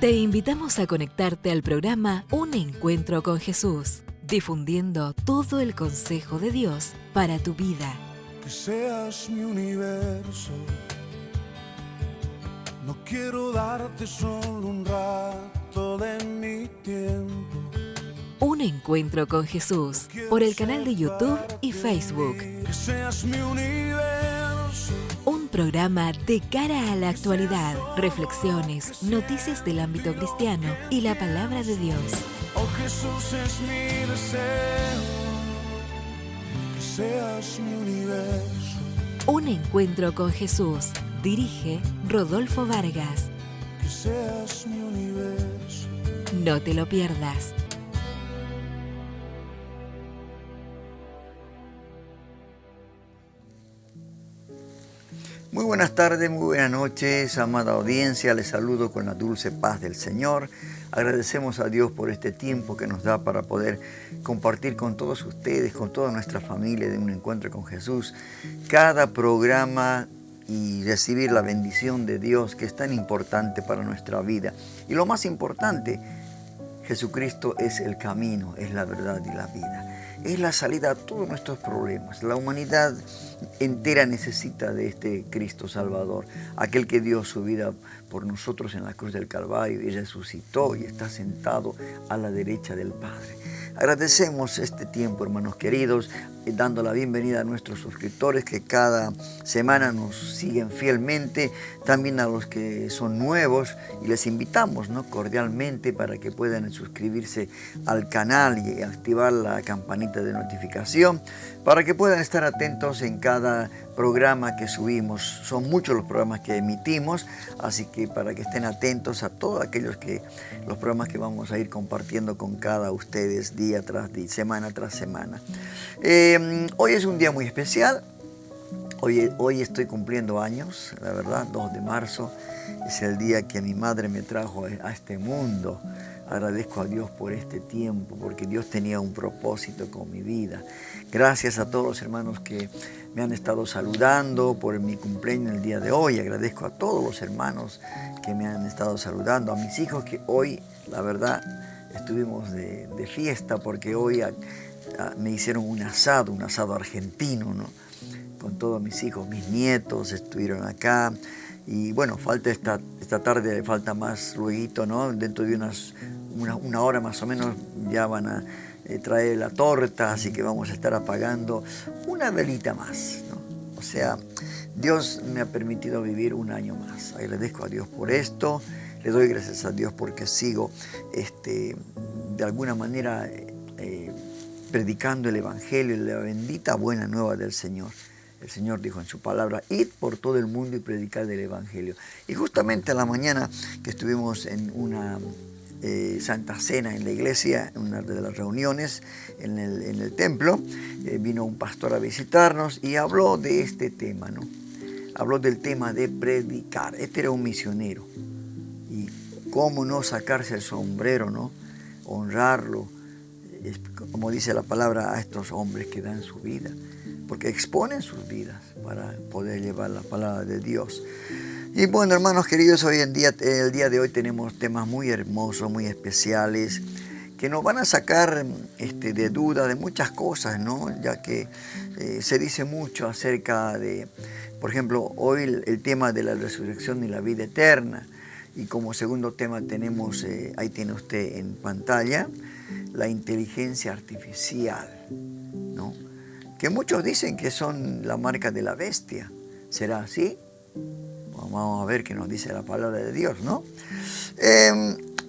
Te invitamos a conectarte al programa Un Encuentro con Jesús, difundiendo todo el consejo de Dios para tu vida. Que seas mi universo, no quiero darte solo un rato de mi tiempo. Un Encuentro con Jesús, por el canal de YouTube y Facebook. Que seas mi universo. Un programa de cara a la actualidad, reflexiones, noticias del ámbito cristiano y la palabra de Dios. Oh Jesús, es mi deseo, que seas mi universo. Un Encuentro con Jesús, dirige Rodolfo Vargas. Que seas mi universo. No te lo pierdas. Muy buenas tardes, muy buenas noches, amada audiencia. Les saludo con la dulce paz del Señor. Agradecemos a Dios por este tiempo que nos da para poder compartir con todos ustedes, con toda nuestra familia de Un Encuentro con Jesús, cada programa y recibir la bendición de Dios que es tan importante para nuestra vida. Y lo más importante, Jesucristo es el camino, es la verdad y la vida. Es la salida a todos nuestros problemas. La humanidad entera necesita de este Cristo Salvador, aquel que dio su vida por nosotros en la cruz del Calvario y resucitó y está sentado a la derecha del Padre. Agradecemos este tiempo, hermanos queridos, dando la bienvenida a nuestros suscriptores que cada semana nos siguen fielmente, también a los que son nuevos, y les invitamos, ¿no?, cordialmente para que puedan suscribirse al canal y activar la campanita de notificación para que puedan estar atentos en cada programa que subimos. Son muchos los programas que emitimos, así que para que estén atentos a todos los programas que vamos a ir compartiendo con cada ustedes día tras día, semana tras semana. Hoy es un día muy especial. Hoy estoy cumpliendo años, la verdad, 2 de marzo. Es el día que mi madre me trajo a este mundo. Agradezco a Dios por este tiempo, porque Dios tenía un propósito con mi vida. Gracias a todos los hermanos que me han estado saludando por mi cumpleaños el día de hoy. Agradezco a todos los hermanos que me han estado saludando. A mis hijos que hoy, la verdad, estuvimos de fiesta porque hoy me hicieron un asado argentino, ¿no? Con todos mis hijos, mis nietos estuvieron acá. Y bueno, falta esta tarde, falta más luego, ¿no? Dentro de una hora más o menos ya van a traer la torta, así que vamos a estar apagando una velita más, ¿no? O sea, Dios me ha permitido vivir un año más. Agradezco a Dios por esto, le doy gracias a Dios porque sigo de alguna manera predicando el Evangelio, la bendita buena nueva del Señor. El Señor dijo en su palabra, id por todo el mundo y predicad el Evangelio. Y justamente a la mañana que estuvimos en una Santa Cena en la iglesia, en una de las reuniones en el templo, vino un pastor a visitarnos y habló de este tema, ¿no? Habló del tema de predicar. Este era un misionero. Y cómo no sacarse el sombrero, ¿no? Honrarlo, como dice la palabra, a estos hombres que dan su vida, porque exponen sus vidas para poder llevar la palabra de Dios. Y bueno, hermanos queridos, el día de hoy tenemos temas muy hermosos, muy especiales, que nos van a sacar de duda de muchas cosas, ¿no? Ya que se dice mucho acerca de, por ejemplo, hoy el tema de la resurrección y la vida eterna. Y como segundo tema tenemos, ahí tiene usted en pantalla, la inteligencia artificial, ¿no? Que muchos dicen que son la marca de la bestia. ¿Será así? Vamos a ver qué nos dice la palabra de Dios, ¿no?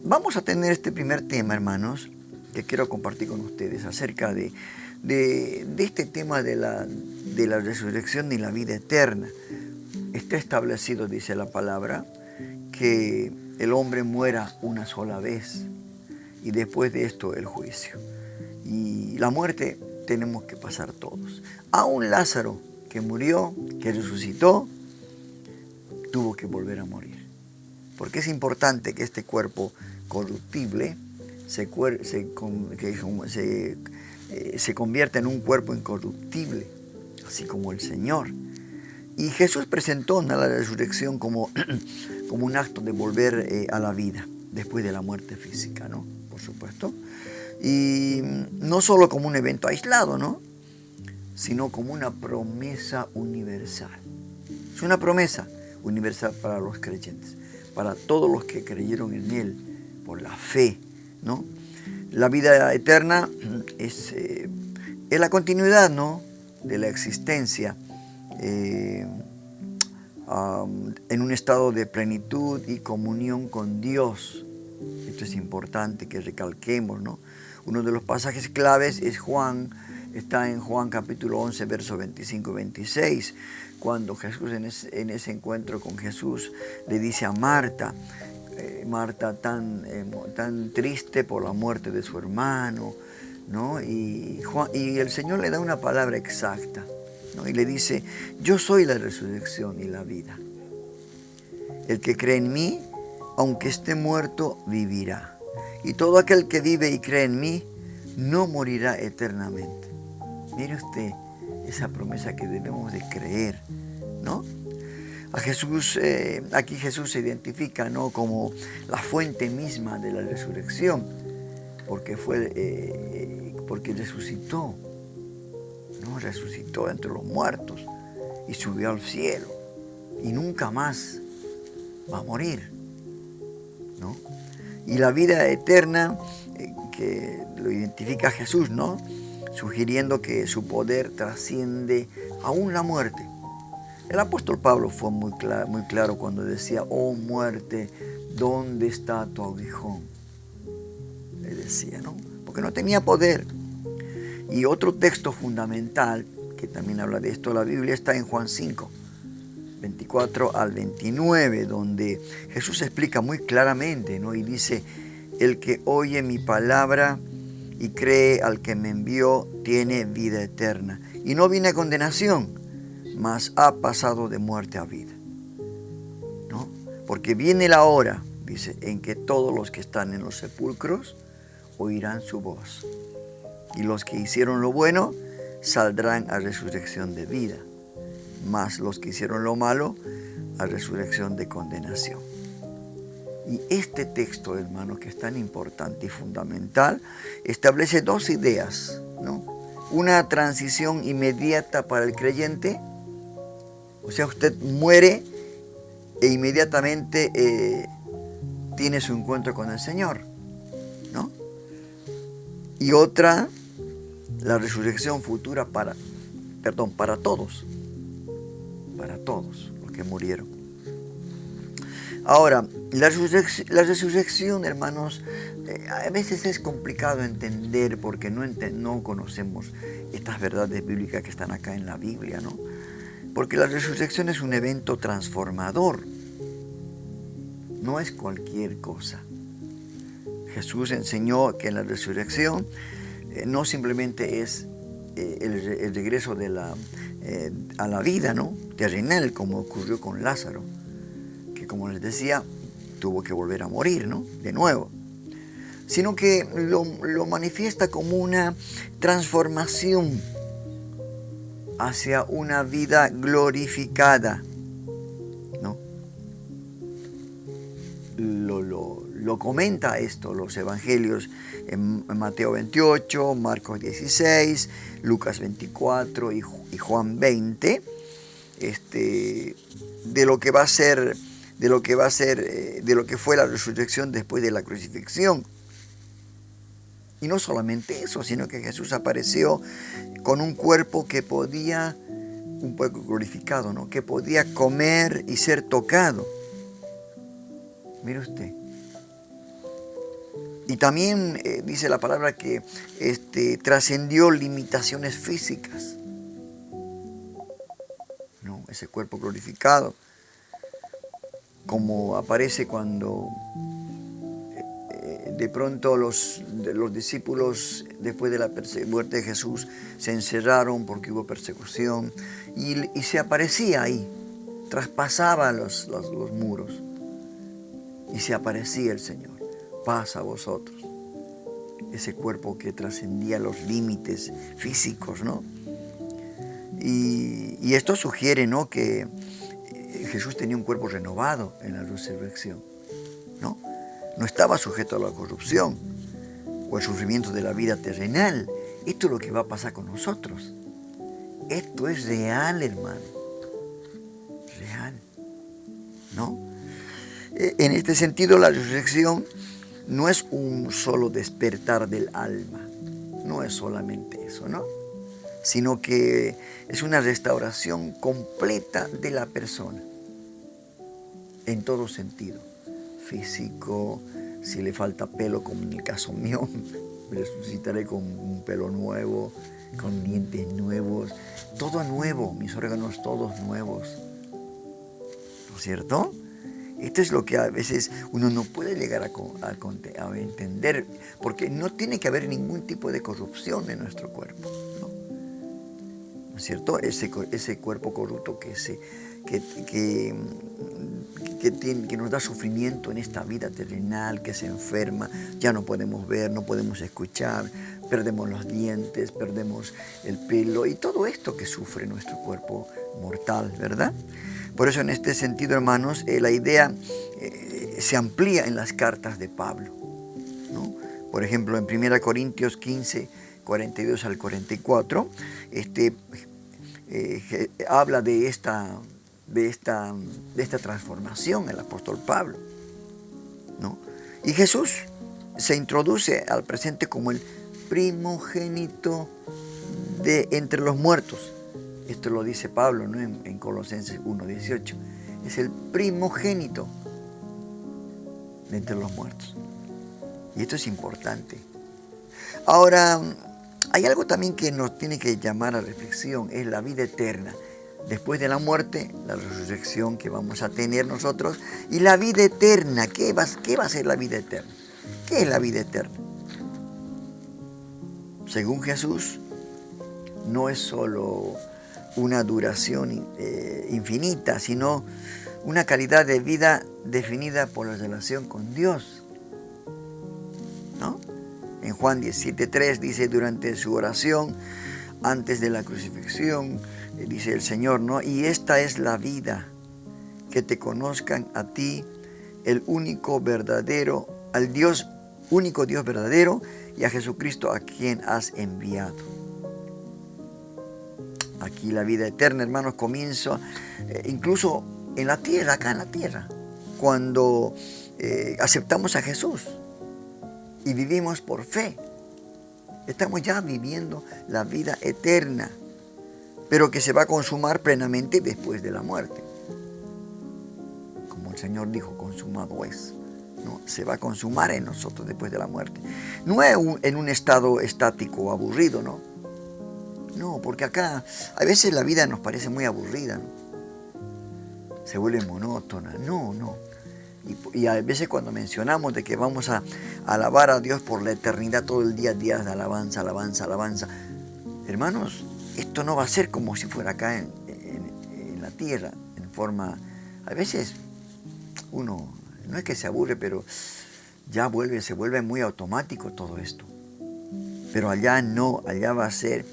Vamos a tener este primer tema, hermanos, que quiero compartir con ustedes acerca de este tema de la resurrección y la vida eterna. Está establecido, dice la palabra, que el hombre muera una sola vez y después de esto el juicio. Y la muerte tenemos que pasar todos. Aún Lázaro, que murió, que resucitó, tuvo que volver a morir. Porque es importante que este cuerpo corruptible se convierta en un cuerpo incorruptible, así como el Señor. Y Jesús presentó la resurrección como un acto de volver a la vida. después de la muerte física, ¿no? Por supuesto. Y no solo como un evento aislado, ¿no? Sino como una promesa universal. Es una promesa universal para los creyentes, para todos los que creyeron en Él por la fe, ¿no? La vida eterna es la continuidad, ¿no?, de la existencia en un estado de plenitud y comunión con Dios. Esto es importante que recalquemos, ¿no? Uno de los pasajes claves es está en Juan capítulo 11, versos 25 y 26, cuando Jesús en ese encuentro con Jesús le dice a Marta, Marta tan triste por la muerte de su hermano, ¿no? Y el Señor le da una palabra exacta, ¿no? Y le dice: yo soy la resurrección y la vida. El que cree en mí, aunque esté muerto, vivirá. Y todo aquel que vive y cree en mí, no morirá eternamente. Mire usted esa promesa que debemos de creer, ¿no? A Jesús, aquí Jesús se identifica, ¿no?, como la fuente misma de la resurrección, porque resucitó, ¿no? Resucitó entre los muertos y subió al cielo y nunca más va a morir, ¿no? Y la vida eterna que lo identifica Jesús, ¿no?, sugiriendo que su poder trasciende aún la muerte. El apóstol Pablo fue muy claro cuando decía: oh muerte, ¿dónde está tu aguijón? Le decía, ¿no? Porque no tenía poder. Y otro texto fundamental que también habla de esto, la Biblia, está en Juan 5, 24 al 29, donde Jesús explica muy claramente, ¿no? Y dice: el que oye mi palabra y cree al que me envió tiene vida eterna, y no viene a condenación, mas ha pasado de muerte a vida, ¿no? Porque viene la hora, dice, en que todos los que están en los sepulcros oirán su voz, y los que hicieron lo bueno saldrán a resurrección de vida, mas los que hicieron lo malo a resurrección de condenación. Y este texto, hermanos, que es tan importante y fundamental, establece dos ideas, ¿no? Una transición inmediata para el creyente, o sea, usted muere e inmediatamente tiene su encuentro con el Señor, ¿no? Y otra, la resurrección futura para todos los que murieron. Ahora, la resurrección, hermanos, a veces es complicado entender porque no conocemos estas verdades bíblicas que están acá en la Biblia, ¿no? Porque la resurrección es un evento transformador, no es cualquier cosa. Jesús enseñó que en la resurrección no simplemente es el regreso a la vida, ¿no?, terrenal, como ocurrió con Lázaro, que, como les decía, tuvo que volver a morir, ¿no?, de nuevo, sino que lo manifiesta como una transformación hacia una vida glorificada, ¿no? Lo comenta esto los evangelios en Mateo 28, Marcos 16, Lucas 24 y Juan 20, de lo que fue la resurrección después de la crucifixión. Y no solamente eso, sino que Jesús apareció con un cuerpo un cuerpo glorificado, ¿no?, que podía comer y ser tocado. Mire usted. Y también dice la palabra que trascendió limitaciones físicas, ¿no? Ese cuerpo glorificado, como aparece cuando de pronto los discípulos, después de la muerte de Jesús, se encerraron porque hubo persecución, y se aparecía ahí, traspasaba los muros, y se aparecía el Señor. Paz a vosotros. Ese cuerpo que trascendía los límites físicos, ¿no? Y esto sugiere, ¿no?, que Jesús tenía un cuerpo renovado en la resurrección, ¿no? no estaba sujeto a la corrupción o al sufrimiento de la vida terrenal. Esto es lo que va a pasar con nosotros. Esto es real, hermano. Real. ¿No? En este sentido, la resurrección no es un solo despertar del alma. No es solamente eso, ¿no? Sino que es una restauración completa de la persona. En todo sentido. Físico, si le falta pelo, como en el caso mío, resucitaré con un pelo nuevo, con dientes nuevos, todo nuevo, mis órganos todos nuevos. ¿No es cierto? Esto es lo que a veces uno no puede llegar a entender, porque no tiene que haber ningún tipo de corrupción en nuestro cuerpo, ¿no? ¿No es cierto? Ese cuerpo corrupto que nos da sufrimiento en esta vida terrenal, que se enferma, ya no podemos ver, no podemos escuchar, perdemos los dientes, perdemos el pelo y todo esto que sufre nuestro cuerpo mortal, ¿verdad? Por eso en este sentido, hermanos, la idea se amplía en las cartas de Pablo, ¿no? Por ejemplo, en 1 Corintios 15, 42 al 44, habla de esta transformación el apóstol Pablo, ¿no? Y Jesús se introduce al presente como el primogénito de entre los muertos. Esto lo dice Pablo, ¿no? en Colosenses 1:18. Es el primogénito de entre los muertos. Y esto es importante. Ahora, hay algo también que nos tiene que llamar a reflexión, es la vida eterna. Después de la muerte, la resurrección que vamos a tener nosotros, y la vida eterna. ¿Qué va a ser la vida eterna? ¿Qué es la vida eterna? Según Jesús, no es solo una duración infinita, sino una calidad de vida definida por la relación con Dios, ¿no? En Juan 17:3 dice, durante su oración, antes de la crucifixión, dice el Señor, ¿no? Y esta es la vida, que te conozcan a ti, el único verdadero, al Dios, único Dios verdadero, y a Jesucristo a quien has enviado. Aquí la vida eterna, hermanos, comienza incluso en la tierra, acá en la tierra, cuando aceptamos a Jesús y vivimos por fe. Estamos ya viviendo la vida eterna, pero que se va a consumar plenamente después de la muerte. Como el Señor dijo, consumado es, ¿no? Se va a consumar en nosotros después de la muerte. No es en un estado estático o aburrido, ¿no? No, porque acá a veces la vida nos parece muy aburrida, ¿no? Se vuelve monótona. No. Y a veces cuando mencionamos de que vamos a alabar a Dios por la eternidad, todo el día, días de alabanza, hermanos, esto no va a ser como si fuera acá en la tierra, en forma... A veces uno, no es que se aburre, pero ya se vuelve muy automático todo esto. Pero allá no, allá va a ser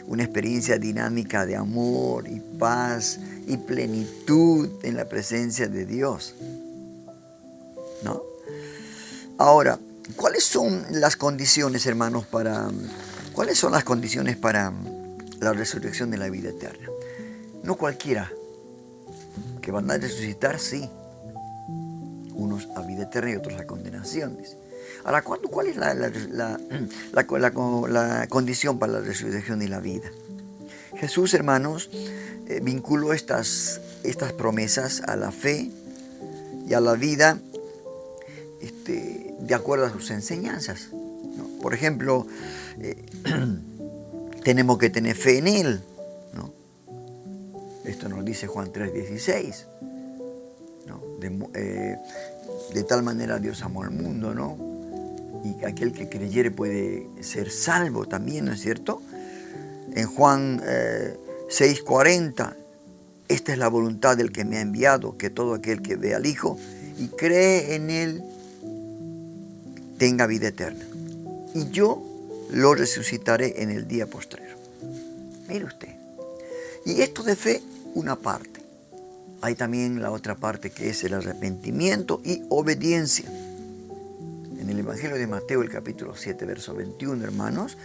una experiencia dinámica de amor y paz y plenitud en la presencia de Dios, ¿no? Ahora, ¿cuáles son las condiciones, hermanos, cuáles son las condiciones para la resurrección de la vida eterna? No cualquiera que van a resucitar, sí. Unos a vida eterna y otros a condenación, dice. Ahora, ¿cuál es la condición para la resurrección y la vida? Jesús, hermanos, vinculó estas promesas a la fe y a la vida de acuerdo a sus enseñanzas, ¿no? Por ejemplo, tenemos que tener fe en Él, ¿no? Esto nos dice Juan 3:16, ¿no? De tal manera Dios amó al mundo, ¿no? Y aquel que creyere puede ser salvo también, ¿no es cierto? En Juan 6:40, esta es la voluntad del que me ha enviado, que todo aquel que ve al Hijo y cree en Él tenga vida eterna. Y yo lo resucitaré en el día postrero. Mire usted. Y esto de fe, una parte. Hay también la otra parte que es el arrepentimiento y obediencia. en el Evangelio de Mateo, el capítulo 7, verso 21, hermanos,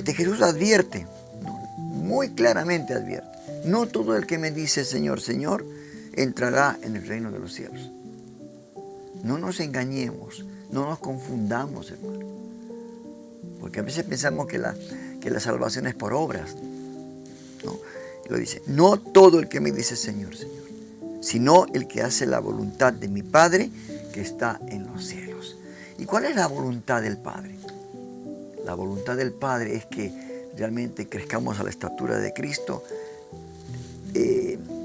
Jesús advierte, ¿no? Muy claramente advierte, no todo el que me dice Señor, Señor, entrará en el reino de los cielos. No nos engañemos, no nos confundamos, hermano. Porque a veces pensamos que la salvación es por obras, ¿no? Y lo dice, no todo el que me dice Señor, Señor, sino el que hace la voluntad de mi Padre que está en los cielos. ¿Y cuál es la voluntad del Padre? La voluntad del Padre es que realmente crezcamos a la estatura de Cristo,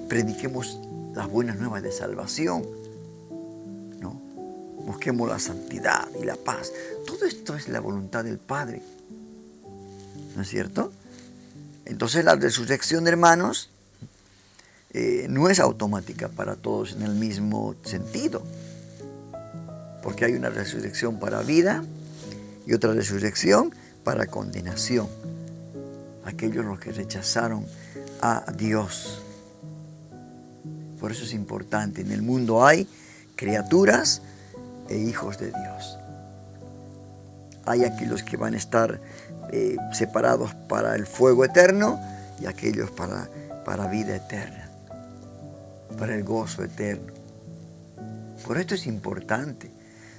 prediquemos las buenas nuevas de salvación, ¿no? Busquemos la santidad y la paz. Todo esto es la voluntad del Padre, ¿no es cierto? Entonces la resurrección, hermanos, no es automática para todos en el mismo sentido, porque hay una resurrección para vida y otra resurrección para condenación. Aquellos los que rechazaron a Dios. Por eso es importante, en el mundo hay criaturas e hijos de Dios. Hay aquellos que van a estar separados para el fuego eterno y aquellos para vida eterna, para el gozo eterno. Por esto es importante.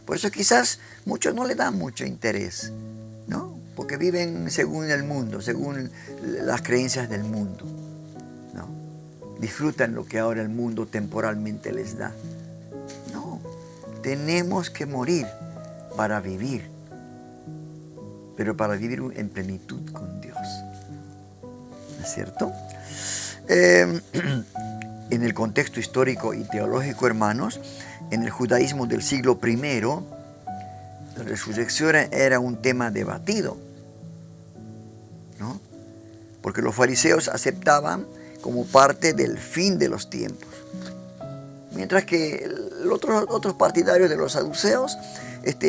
Por eso quizás muchos no le dan mucho interés, ¿no? Porque viven según el mundo, según las creencias del mundo, ¿no? Disfrutan lo que ahora el mundo temporalmente les da. No, tenemos que morir para vivir, pero para vivir en plenitud con Dios, ¿no es cierto? En el contexto histórico y teológico, hermanos, en el judaísmo del siglo I, la resurrección era un tema debatido, ¿no? Porque los fariseos aceptaban como parte del fin de los tiempos, mientras que otros partidarios de los saduceos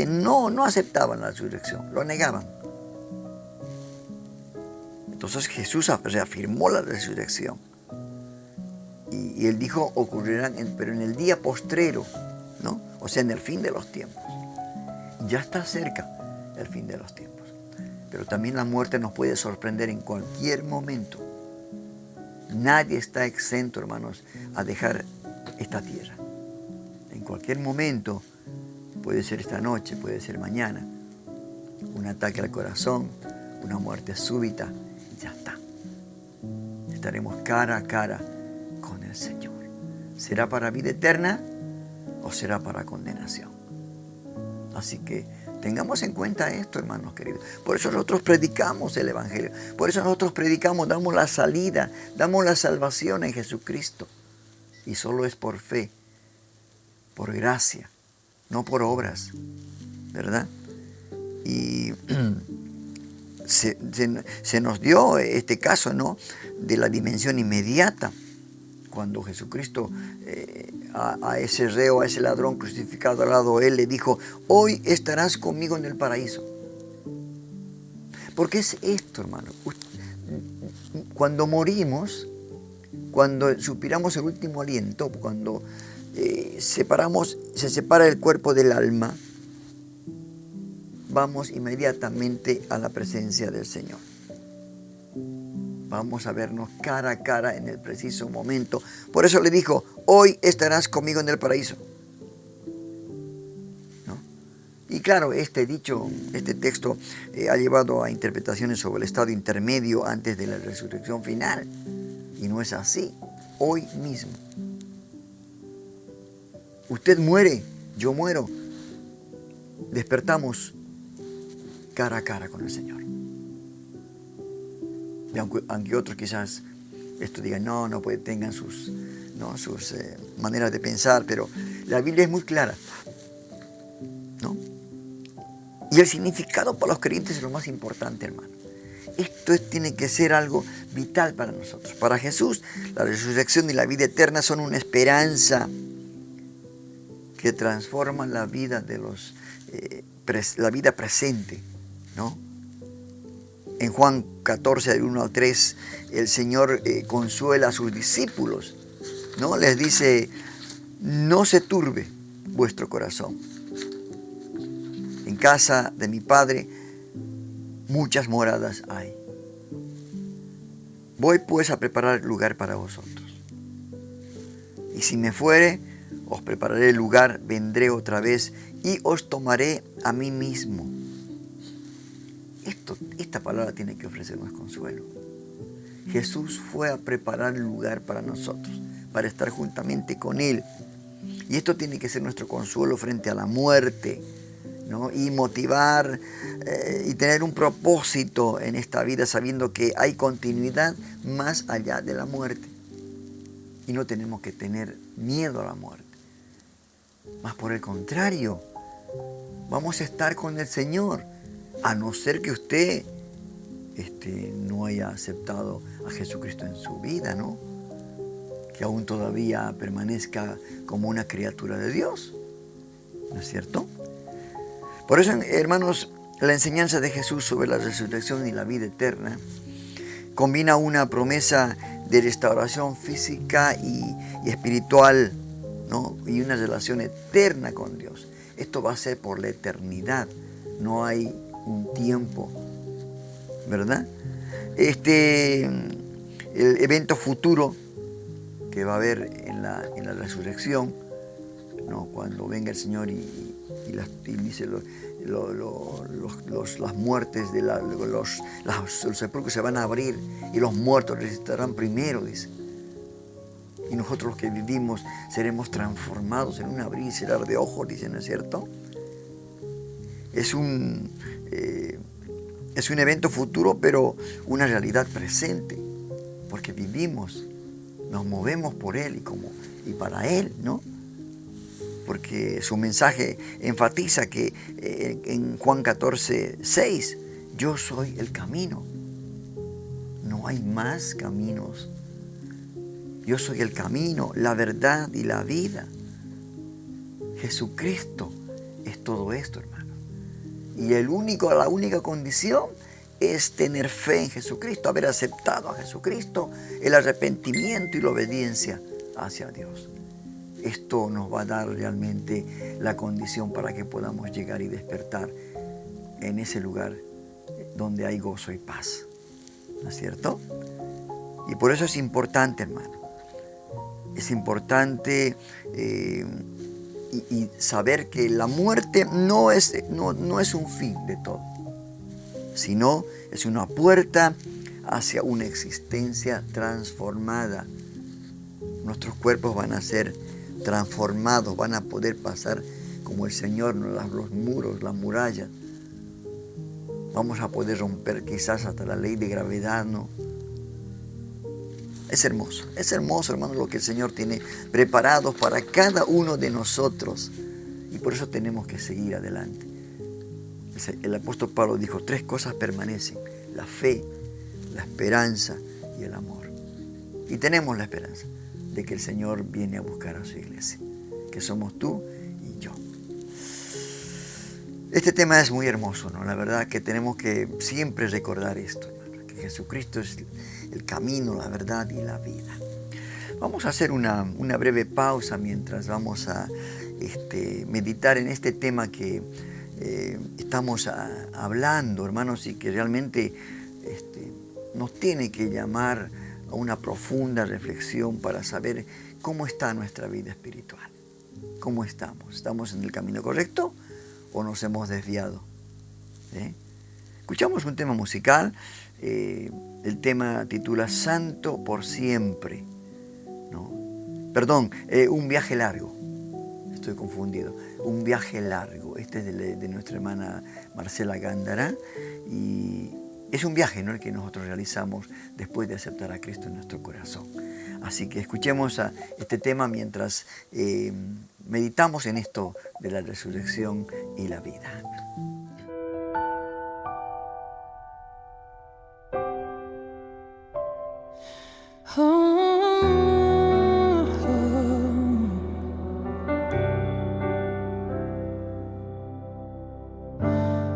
no aceptaban la resurrección, lo negaban. Entonces Jesús reafirmó la resurrección. Y él dijo, ocurrirán, pero en el día postrero, ¿no? O sea, en el fin de los tiempos. Ya está cerca el fin de los tiempos. Pero también la muerte nos puede sorprender en cualquier momento. Nadie está exento, hermanos, a dejar esta tierra. En cualquier momento, puede ser esta noche, puede ser mañana, un ataque al corazón, una muerte súbita, y ya está. Estaremos cara a cara con el Señor. ¿Será para vida eterna o será para condenación? Así que tengamos en cuenta esto, hermanos queridos. Por eso nosotros predicamos el Evangelio. Por eso nosotros predicamos, damos la salida, damos la salvación en Jesucristo. Y solo es por fe, por gracia, no por obras, ¿verdad? Y se nos dio este caso, ¿no?, de la dimensión inmediata, cuando Jesucristo a ese reo, a ese ladrón crucificado al lado de él, le dijo, hoy estarás conmigo en el paraíso. Porque es esto, hermano. Cuando morimos, cuando suspiramos el último aliento, cuando se separa el cuerpo del alma, vamos inmediatamente a la presencia del Señor. Vamos a vernos cara a cara en el preciso momento. Por eso le dijo, hoy estarás conmigo en el paraíso, ¿no? Y claro, este texto ha llevado a interpretaciones sobre el estado intermedio antes de la resurrección final. Y no es así. Hoy mismo. Usted muere, yo muero. Despertamos cara a cara con el Señor. Y aunque otros quizás digan, no puede, tengan sus maneras de pensar, pero la Biblia es muy clara, ¿no? Y el significado para los creyentes es lo más importante, hermano. Esto tiene que ser algo vital para nosotros. Para Jesús, la resurrección y la vida eterna son una esperanza que transforma la vida la vida presente, ¿no? En Juan 14, del 1 al 3, el Señor consuela a sus discípulos, ¿no? Les dice, no se turbe vuestro corazón. En casa de mi Padre muchas moradas hay. Voy pues a preparar lugar para vosotros. Y si me fuere, os prepararé el lugar, vendré otra vez y os tomaré a mí mismo. Esta palabra tiene que ofrecernos consuelo. Jesús fue a preparar el lugar para nosotros, para estar juntamente con Él. Y esto tiene que ser nuestro consuelo frente a la muerte, ¿no? Y motivar y tener un propósito en esta vida sabiendo que hay continuidad más allá de la muerte. Y no tenemos que tener miedo a la muerte. Más por el contrario, vamos a estar con el Señor, a no ser que usted no haya aceptado a Jesucristo en su vida, ¿no? Que aún todavía permanezca como una criatura de Dios, ¿no es cierto? Por eso, hermanos, la enseñanza de Jesús sobre la resurrección y la vida eterna combina una promesa de restauración física y espiritual, ¿no? Y una relación eterna con Dios. Esto va a ser por la eternidad, no hay un tiempo, ¿verdad? El evento futuro que va a haber en la resurrección, ¿no? Cuando venga el Señor y dice las muertes de los sepulcros se van a abrir y los muertos resucitarán primero, dice. Y nosotros los que vivimos seremos transformados en un abrir y cerrar de ojos, dice, ¿no es cierto? Es un evento futuro, pero una realidad presente, porque vivimos, nos movemos por Él y para Él, ¿no? Porque su mensaje enfatiza que en Juan 14:6, yo soy el camino. No hay más caminos. Yo soy el camino, la verdad y la vida. Jesucristo es todo esto, hermano. Y la única condición es tener fe en Jesucristo, haber aceptado a Jesucristo, el arrepentimiento y la obediencia hacia Dios. Esto nos va a dar realmente la condición para que podamos llegar y despertar en ese lugar donde hay gozo y paz. ¿No es cierto? Y por eso es importante, hermano. Es importante y saber que la muerte no es un fin de todo, sino es una puerta hacia una existencia transformada. Nuestros cuerpos van a ser transformados, van a poder pasar como el Señor, los muros, las murallas. Vamos a poder romper quizás hasta la ley de gravedad, ¿no? Es hermoso, hermano, lo que el Señor tiene preparado para cada uno de nosotros. Y por eso tenemos que seguir adelante. El apóstol Pablo dijo, 3 cosas permanecen: la fe, la esperanza y el amor. Y tenemos la esperanza de que el Señor viene a buscar a su iglesia, que somos tú y yo. Este tema es muy hermoso, ¿no? La verdad que tenemos que siempre recordar esto, hermano, que Jesucristo es el camino, la verdad y la vida. Vamos a hacer una breve pausa mientras vamos a meditar en este tema que estamos hablando, hermanos, y que realmente nos tiene que llamar a una profunda reflexión para saber cómo está nuestra vida espiritual. ¿Cómo estamos? ¿Estamos en el camino correcto o nos hemos desviado? Escuchamos un tema musical. El tema titula Santo por siempre. Un viaje largo. Estoy confundido. Un viaje largo. Este es de nuestra hermana Marcela Gándara. Y es un viaje, ¿no?, el que nosotros realizamos después de aceptar a Cristo en nuestro corazón. Así que escuchemos este tema mientras meditamos en esto de la resurrección y la vida.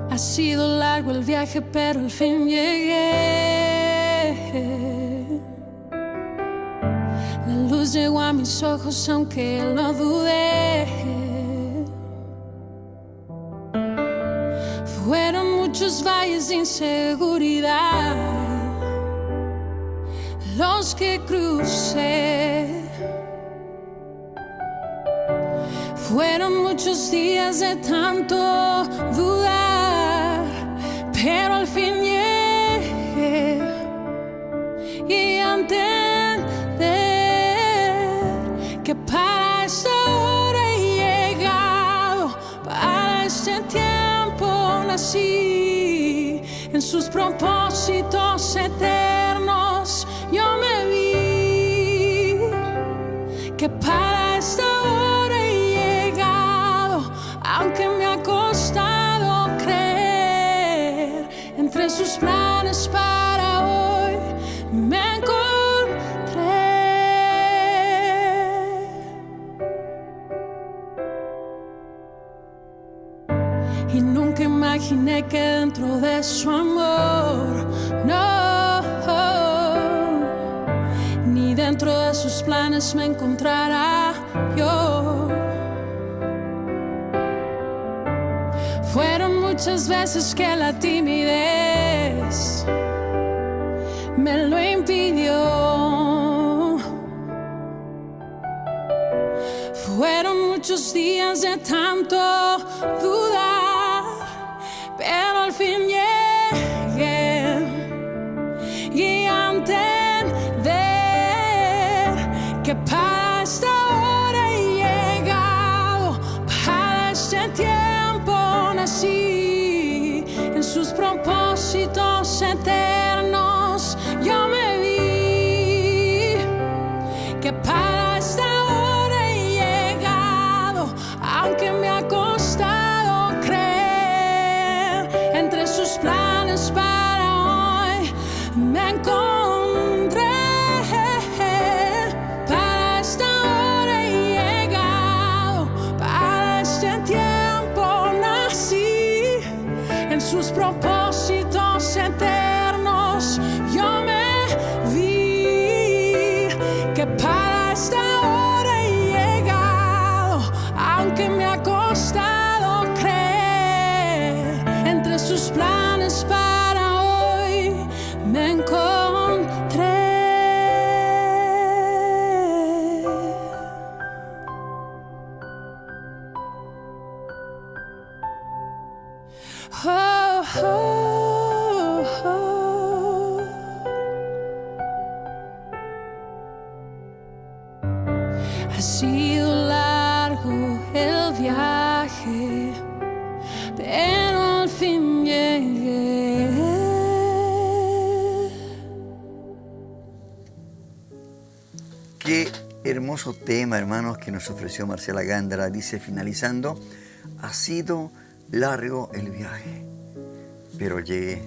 Ha sido largo el viaje, pero al fin llegué. La luz llegó a mis ojos, aunque lo dudé. Fueron muchos valles de inseguridad los que crucé. Fueron muchos días de tanto dudar, pero al fin llegué y a entender que para esta hora he llegado, para este tiempo nací. En sus propósitos eternos yo me vi, que para esta hora he llegado, aunque me ha costado creer. Entre sus planes para hoy me encontré. Y nunca imaginé que dentro de su amor, no, ni dentro de sus planes me encontrará yo. Fueron muchas veces que la timidez me lo impidió. Fueron muchos días de tanto dudar, pero al fin llegué y a entender que para esta hora he llegado, para este tiempo nací. En sus propósitos eternos yo me vi, que para esta hora he llegado, aunque me ha costado creer. Entre sus planes para hoy me encontré. Para esta hora he llegado, para este tiempo nací. En sus propósitos eternos yo me vi, que para esta hora he llegado, aunque me ha costado creer. Entre sus planes para hoy me encontré. Oh, oh, oh. Ha sido largo el viaje, pero al fin llegué. Qué hermoso tema, hermanos, que nos ofreció Marcela Gándara. Dice, finalizando, ha sido largo el viaje, pero llegué.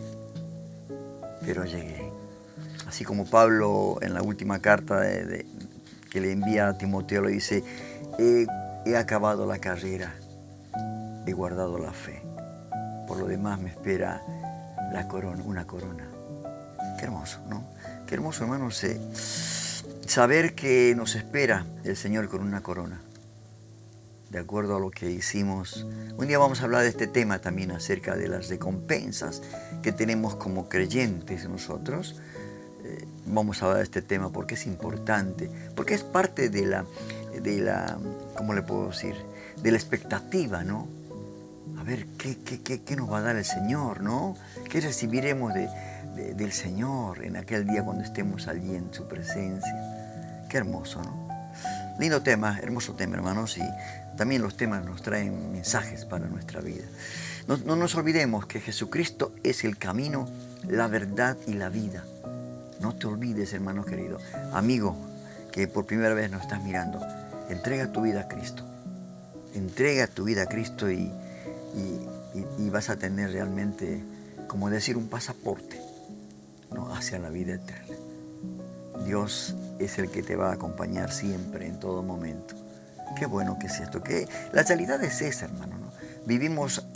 Así como Pablo en la última carta que le envía a Timoteo le dice, he acabado la carrera, he guardado la fe. Por lo demás me espera la corona, una corona. Qué hermoso, ¿no? Qué hermoso, hermanos, saber que nos espera el Señor con una corona, de acuerdo a lo que hicimos. Un día vamos a hablar de este tema también, acerca de las recompensas que tenemos como creyentes nosotros. Vamos a hablar de este tema porque es importante, porque es parte de la ¿cómo le puedo decir? De la expectativa, ¿no? A ver, ¿qué nos va a dar el Señor, ¿no? ¿Qué recibiremos del Señor en aquel día cuando estemos allí en su presencia? Qué hermoso, ¿no? Lindo tema, hermoso tema, hermanos, y también los temas nos traen mensajes para nuestra vida. No nos olvidemos que Jesucristo es el camino, la verdad y la vida. No te olvides, hermano querido, amigo, que por primera vez nos estás mirando. Entrega tu vida a Cristo. Entrega tu vida a Cristo y vas a tener realmente, como decir, un pasaporte, ¿no?, hacia la vida eterna. Dios es el que te va a acompañar siempre, en todo momento. Qué bueno que es esto, que la realidad es esa, hermano, ¿no? Vivimos,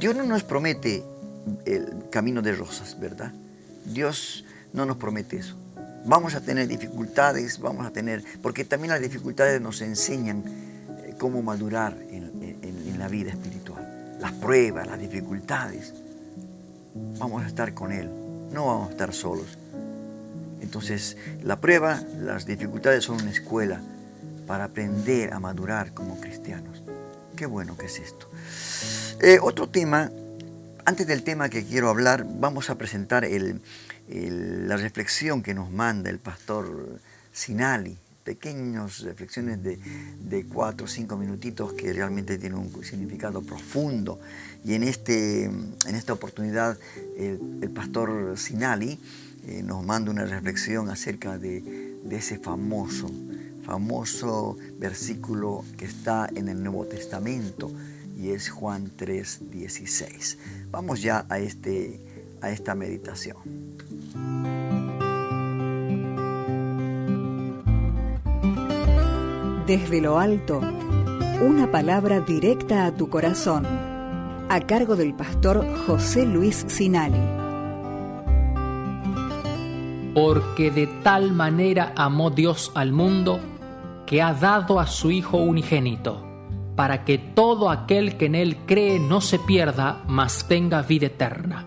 Dios no nos promete el camino de rosas, ¿verdad? Dios no nos promete eso. Vamos a tener dificultades, porque también las dificultades nos enseñan cómo madurar en la vida espiritual. las pruebas, las dificultades, vamos a estar con Él, no vamos a estar solos. Entonces, la prueba, las dificultades son una escuela para aprender a madurar como cristianos. Qué bueno que es esto. Otro tema, antes del tema que quiero hablar, vamos a presentar la reflexión que nos manda el pastor Sinali. Pequeñas reflexiones de 4 o 5 minutitos que realmente tienen un significado profundo. Y en esta oportunidad el pastor Sinali nos manda una reflexión acerca de ese famoso versículo que está en el Nuevo Testamento, y es Juan 3:16. Vamos ya a esta meditación. Desde lo alto, una palabra directa a tu corazón, a cargo del pastor José Luis Sinali. Porque de tal manera amó Dios al mundo, que ha dado a su Hijo unigénito, para que todo aquel que en Él cree no se pierda, mas tenga vida eterna.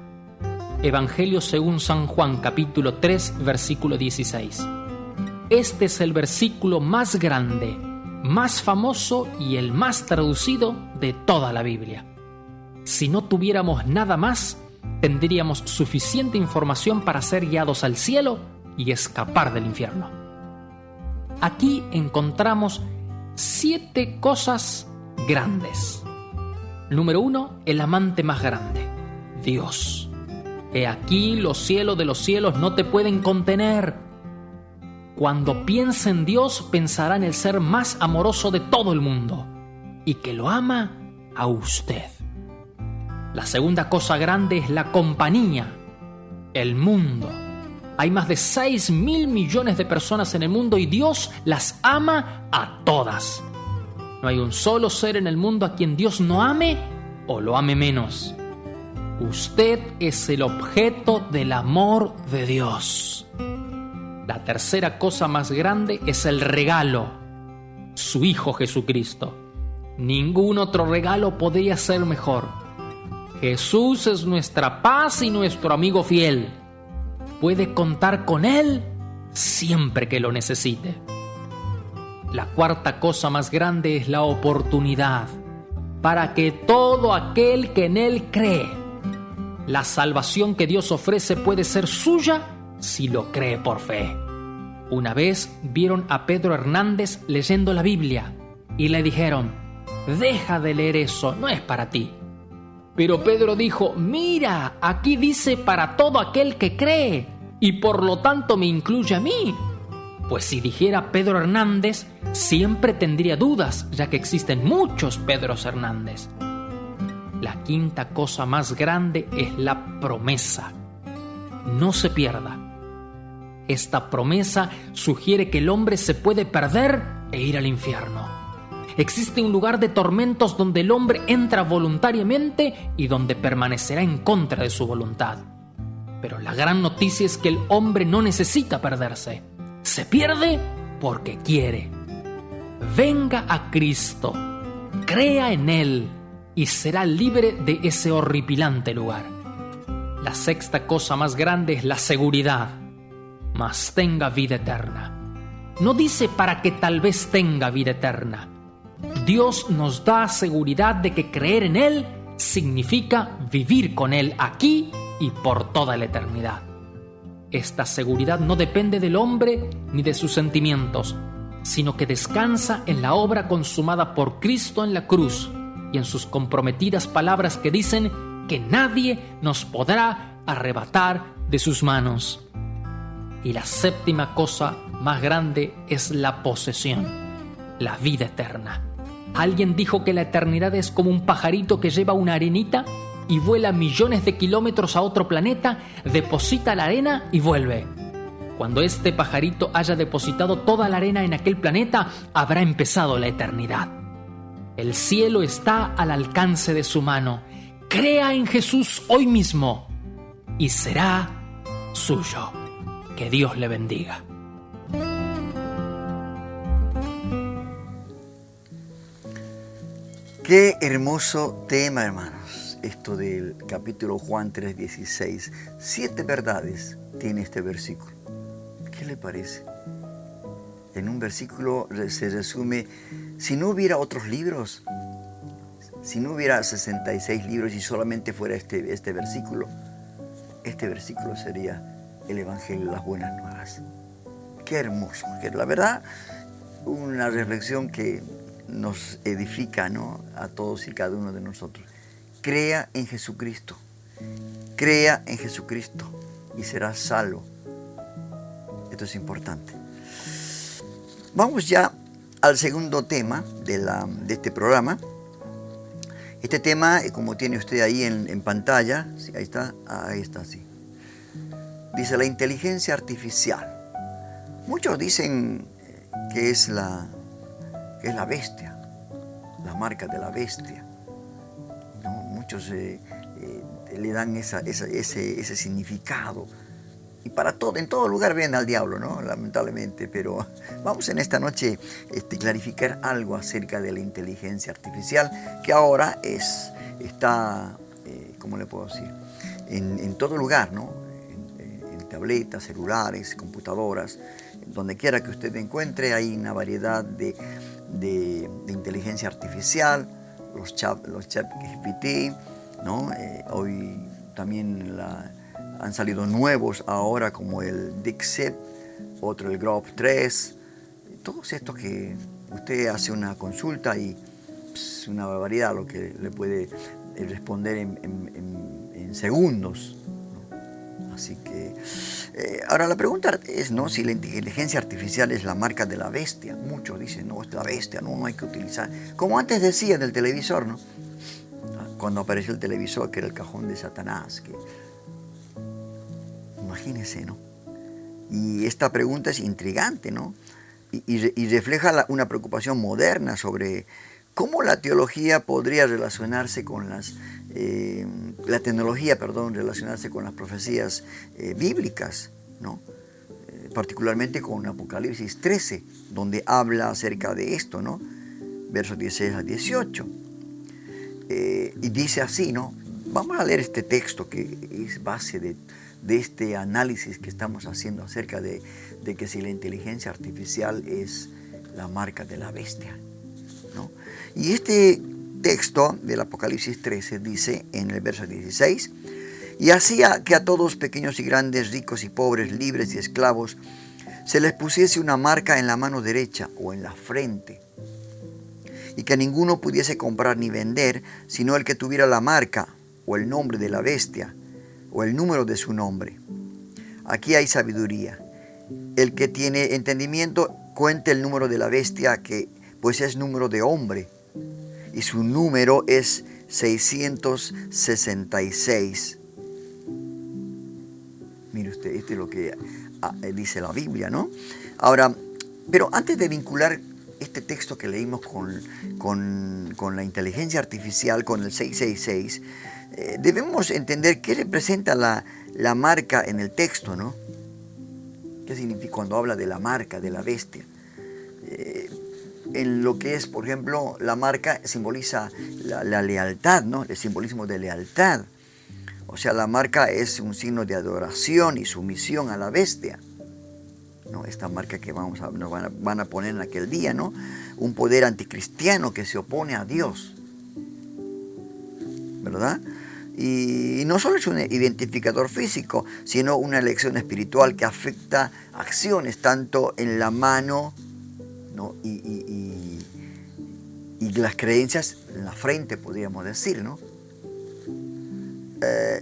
Evangelio según San Juan, capítulo 3, versículo 16. Este es el versículo más grande, más famoso y el más traducido de toda la Biblia. Si no tuviéramos nada más, tendríamos suficiente información para ser guiados al cielo y escapar del infierno. Aquí encontramos 7 cosas grandes. Número 1, el amante más grande, Dios. He aquí los cielos de los cielos no te pueden contener. Cuando piensa en Dios, pensará en el ser más amoroso de todo el mundo y que lo ama a usted. La segunda cosa grande es la compañía, el mundo. Hay más de 6.000 millones de personas en el mundo y Dios las ama a todas. No hay un solo ser en el mundo a quien Dios no ame o lo ame menos. Usted es el objeto del amor de Dios. La tercera cosa más grande es el regalo, su Hijo Jesucristo. Ningún otro regalo podría ser mejor. Jesús es nuestra paz y nuestro amigo fiel. Puede contar con Él siempre que lo necesite. La cuarta cosa más grande es la oportunidad para que todo aquel que en Él cree. La salvación que Dios ofrece puede ser suya si lo cree por fe. Una vez vieron a Pedro Hernández leyendo la Biblia y le dijeron: deja de leer eso, no es para ti. Pero Pedro dijo: mira, aquí dice para todo aquel que cree, y por lo tanto me incluye a mí. Pues si dijera Pedro Hernández, siempre tendría dudas, ya que existen muchos Pedros Hernández. La quinta cosa más grande es la promesa. No se pierda. Esta promesa sugiere que el hombre se puede perder e ir al infierno. Existe un lugar de tormentos donde el hombre entra voluntariamente y donde permanecerá en contra de su voluntad. Pero la gran noticia es que el hombre no necesita perderse. Se pierde porque quiere. Venga a Cristo, crea en Él y será libre de ese horripilante lugar. La sexta cosa más grande es la seguridad, mas tenga vida eterna. No dice para que tal vez tenga vida eterna. Dios nos da seguridad de que creer en Él significa vivir con Él aquí y por toda la eternidad. Esta seguridad no depende del hombre ni de sus sentimientos, sino que descansa en la obra consumada por Cristo en la cruz y en sus comprometidas palabras que dicen que nadie nos podrá arrebatar de sus manos. Y la séptima cosa más grande es la posesión, la vida eterna. Alguien dijo que la eternidad es como un pajarito que lleva una arenita y vuela millones de kilómetros a otro planeta, deposita la arena y vuelve. Cuando este pajarito haya depositado toda la arena en aquel planeta, habrá empezado la eternidad. El cielo está al alcance de su mano. Crea en Jesús hoy mismo y será suyo. Que Dios le bendiga. Qué hermoso tema, hermanos, esto del capítulo Juan 3:16. 7 verdades tiene este versículo. ¿Qué le parece? En un versículo se resume, si no hubiera otros libros, si no hubiera 66 libros y solamente fuera este versículo sería el Evangelio de las Buenas Nuevas. Qué hermoso, que la verdad, una reflexión que nos edifica, ¿no?, a todos y cada uno de nosotros. Crea en Jesucristo, crea en Jesucristo y serás salvo. Esto es importante. Vamos ya al segundo tema de este programa. Este tema, como tiene usted ahí en pantalla, ¿sí? Ahí está, sí. Dice la inteligencia artificial. Muchos dicen que es la bestia, la marca de la bestia, ¿no? Muchos le dan ese significado. Y en todo lugar ven al diablo, ¿no? Lamentablemente, pero vamos en esta noche clarificar algo acerca de la inteligencia artificial, que ahora está, ¿cómo le puedo decir?, en todo lugar, ¿no? En tabletas, celulares, computadoras, donde quiera que usted encuentre, hay una variedad de inteligencia artificial, los chat GPT, ¿no? Hoy también han salido nuevos ahora, como el DeepSeek, otro el Grok 3, todos estos que usted hace una consulta y una barbaridad lo que le puede responder en segundos, ¿no? Así que ahora la pregunta es, ¿no?, si la inteligencia artificial es la marca de la bestia. Muchos dicen, no, es la bestia, no hay que utilizar. Como antes decía del televisor, ¿no? Cuando apareció el televisor, que era el cajón de Satanás. Imagínense, ¿no? Y esta pregunta es intrigante, ¿no? Y refleja una preocupación moderna sobre cómo la teología podría relacionarse con la tecnología, relacionarse con las profecías bíblicas, ¿no? Particularmente con Apocalipsis 13, donde habla acerca de esto, ¿no? Versos 16 a 18. Y dice así, ¿no? Vamos a leer este texto que es base de este análisis que estamos haciendo acerca de que si la inteligencia artificial es la marca de la bestia, ¿no? Y este texto del Apocalipsis 13 dice en el verso 16, y hacía que a todos, pequeños y grandes, ricos y pobres, libres y esclavos, se les pusiese una marca en la mano derecha o en la frente, y que ninguno pudiese comprar ni vender, sino el que tuviera la marca o el nombre de la bestia o el número de su nombre. Aquí hay sabiduría. El que tiene entendimiento cuente el número de la bestia, que pues es número de hombre, y su número es 666. Mire usted, esto es lo que dice la Biblia, ¿no? Ahora, pero antes de vincular este texto que leímos con la inteligencia artificial, con el 666, debemos entender qué representa la marca en el texto, ¿no? ¿Qué significa cuando habla de la marca, de la bestia? En lo que es, por ejemplo, la marca simboliza la lealtad, ¿no? El simbolismo de lealtad. O sea, la marca es un signo de adoración y sumisión a la bestia, ¿no? Esta marca que nos van a poner en aquel día, ¿no? Un poder anticristiano que se opone a Dios, ¿verdad? Y no solo es un identificador físico, sino una elección espiritual que afecta acciones tanto en la mano, ¿no? y las creencias en la frente, podríamos decir, ¿no?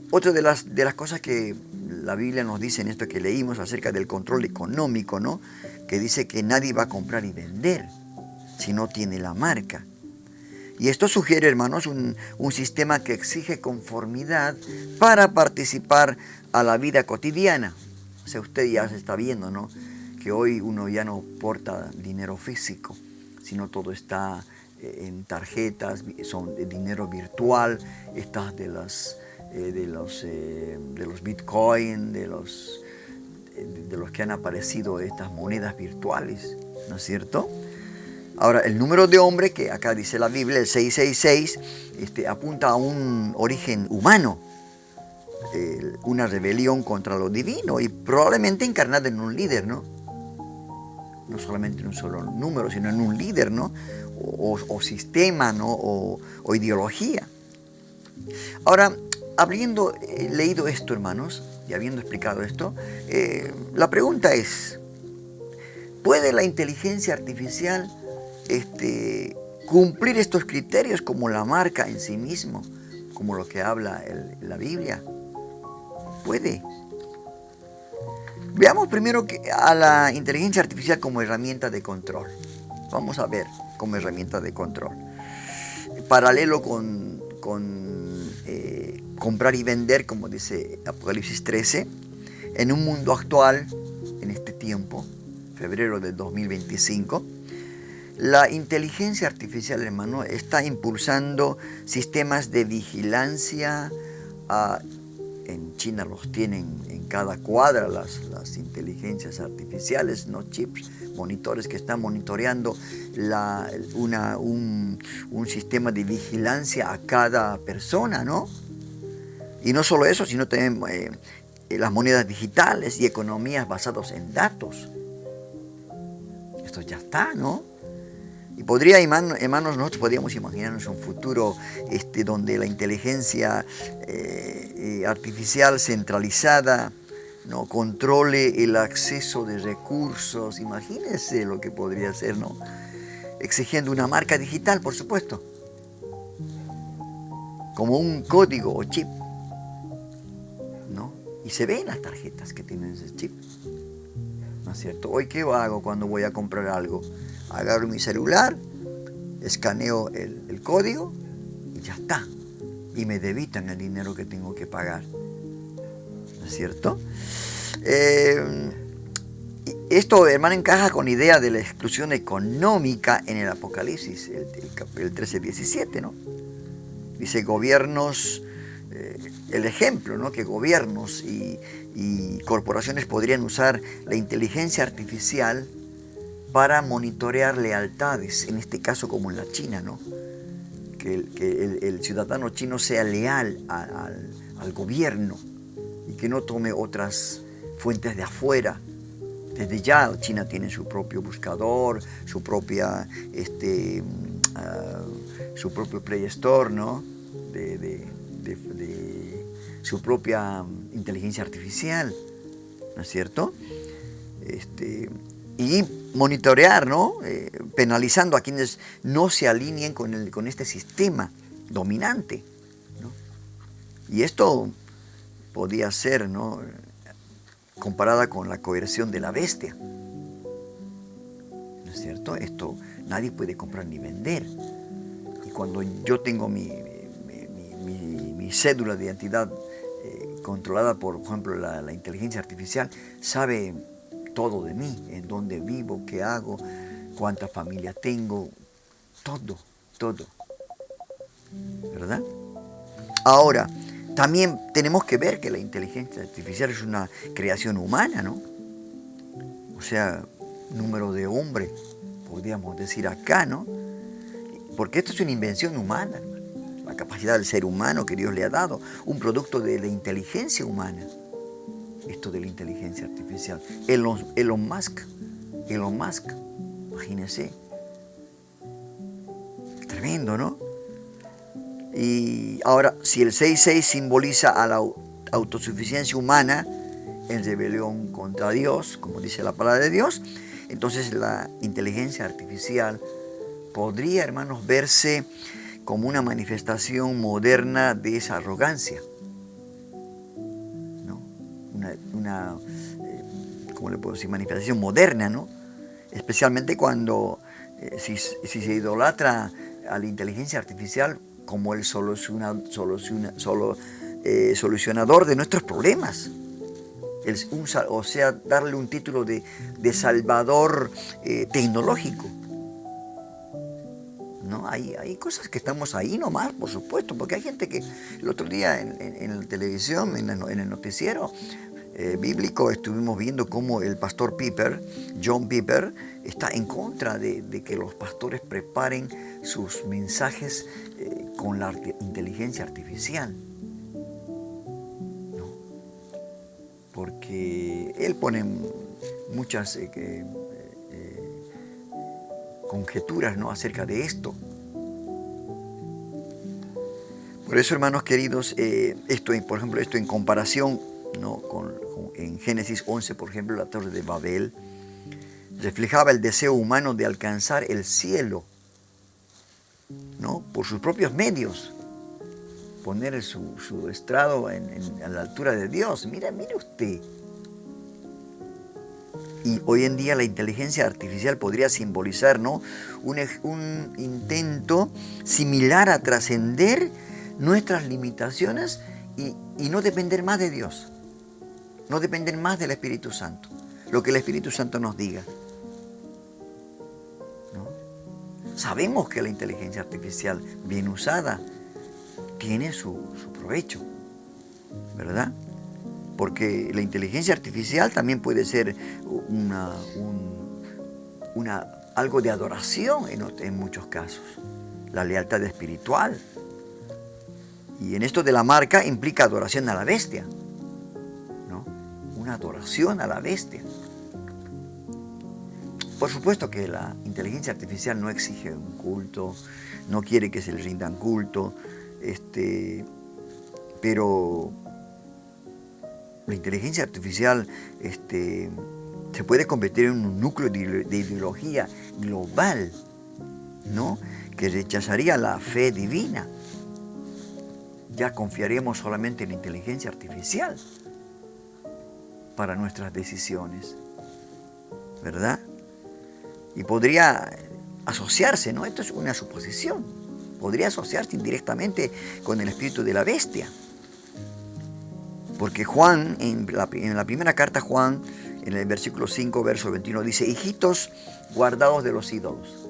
Otra de las cosas que la Biblia nos dice en esto que leímos acerca del control económico, ¿no? Que dice que nadie va a comprar y vender si no tiene la marca. Y esto sugiere, hermanos, un sistema que exige conformidad para participar a la vida cotidiana. O sea, usted ya se está viendo, ¿no?, que hoy uno ya no porta dinero físico, sino todo está en tarjetas, son de dinero virtual, estas de los Bitcoin, de los que han aparecido estas monedas virtuales, ¿no es cierto? Ahora, el número de hombre, que acá dice la Biblia, el 666, apunta a un origen humano, una rebelión contra lo divino y probablemente encarnada en un líder, ¿no? No solamente en un solo número, sino en un líder, ¿no? O sistema, ¿no? O ideología. Ahora, habiendo leído esto, hermanos, y habiendo explicado esto, la pregunta es, ¿puede la inteligencia artificial cumplir estos criterios como la marca en sí mismo, como lo que habla la Biblia? ¿Puede? Veamos primero a la inteligencia artificial como herramienta de control. Vamos a ver como herramienta de control. Paralelo con comprar y vender, como dice Apocalipsis 13, en un mundo actual, en este tiempo, febrero del 2025, la inteligencia artificial, hermano, está impulsando sistemas de vigilancia. En China los tienen en cada cuadra las inteligencias artificiales, ¿no? Chips, monitores que están monitoreando un sistema de vigilancia a cada persona, ¿no? Y no solo eso, sino también las monedas digitales y economías basadas en datos. Esto ya está, ¿no? Y hermanos, nosotros podríamos imaginarnos un futuro donde la inteligencia artificial centralizada, ¿no? Controle el acceso de recursos. Imagínense lo que podría ser, ¿no? Exigiendo una marca digital, por supuesto, como un código o chip, ¿no? Y se ven las tarjetas que tienen ese chip, ¿no es cierto? Hoy, ¿qué hago cuando voy a comprar algo? Agarro mi celular, escaneo el código y ya está. Y me debitan el dinero que tengo que pagar, ¿no es cierto? Esto, hermano, encaja con la idea de la exclusión económica en el Apocalipsis, el 13:17, ¿no? Dice gobiernos, el ejemplo, ¿no? Que gobiernos y corporaciones podrían usar la inteligencia artificial para monitorear lealtades, en este caso como en la China, ¿no? Que el ciudadano chino sea leal al gobierno y que no tome otras fuentes de afuera. Desde ya China tiene su propio buscador, su propio Play Store, ¿no? De su propia inteligencia artificial, ¿no es cierto? Y monitorear, ¿no? Penalizando a quienes no se alineen con este sistema dominante, ¿no? Y esto podía ser, ¿no? Comparada con la coerción de la bestia, ¿no es cierto? Esto nadie puede comprar ni vender. Y cuando yo tengo mi cédula de identidad controlada por ejemplo, la inteligencia artificial, sabe todo de mí, en dónde vivo, qué hago, cuánta familia tengo, todo, ¿verdad? Ahora, también tenemos que ver que la inteligencia artificial es una creación humana, ¿no? O sea, número de hombre, podríamos decir acá, ¿no? Porque esto es una invención humana, la capacidad del ser humano que Dios le ha dado, un producto de la inteligencia humana. Esto de la inteligencia artificial. Elon Musk, imagínense. Tremendo, ¿no? Y ahora, si el 6.6 simboliza a la autosuficiencia humana en rebelión contra Dios, como dice la palabra de Dios, entonces la inteligencia artificial podría, hermanos, verse como una manifestación moderna de esa arrogancia. ¿Cómo le puedo decir? Manifestación moderna, ¿no? Especialmente cuando si se idolatra a la inteligencia artificial como el solucionador de nuestros problemas. O sea, darle un título de salvador tecnológico. ¿No? Hay cosas que estamos ahí nomás, por supuesto, porque hay gente que el otro día en la televisión, en el noticiero bíblico, estuvimos viendo cómo el pastor Piper, John Piper, está en contra de que los pastores preparen sus mensajes con la inteligencia artificial. ¿No? Porque él pone muchas conjeturas, ¿no?, acerca de esto. Por eso, hermanos queridos, por ejemplo, esto en comparación, ¿no?, en Génesis 11, por ejemplo, la Torre de Babel reflejaba el deseo humano de alcanzar el cielo, ¿no?, por sus propios medios, poner su estrado a la altura de Dios. Mire usted. Y hoy en día la inteligencia artificial podría simbolizar, ¿no?, un intento similar a trascender nuestras limitaciones y no depender más de Dios, no depender más del Espíritu Santo, lo que el Espíritu Santo nos diga, ¿no? Sabemos que la inteligencia artificial, bien usada, tiene su provecho, ¿verdad? Porque la inteligencia artificial también puede ser algo de adoración en muchos casos, la lealtad espiritual. Y en esto de la marca implica adoración a la bestia, ¿no? Una adoración a la bestia. Por supuesto que la inteligencia artificial no exige un culto, no quiere que se le rindan culto, pero la inteligencia artificial se puede convertir en un núcleo de ideología global, ¿no?, que rechazaría la fe divina. Ya confiaremos solamente en la inteligencia artificial para nuestras decisiones, ¿verdad? Y podría asociarse, ¿no? Esto es una suposición. Podría asociarse indirectamente con el espíritu de la bestia. Porque Juan, en la primera carta a Juan, en el versículo 5, verso 21, dice: hijitos guardados de los ídolos.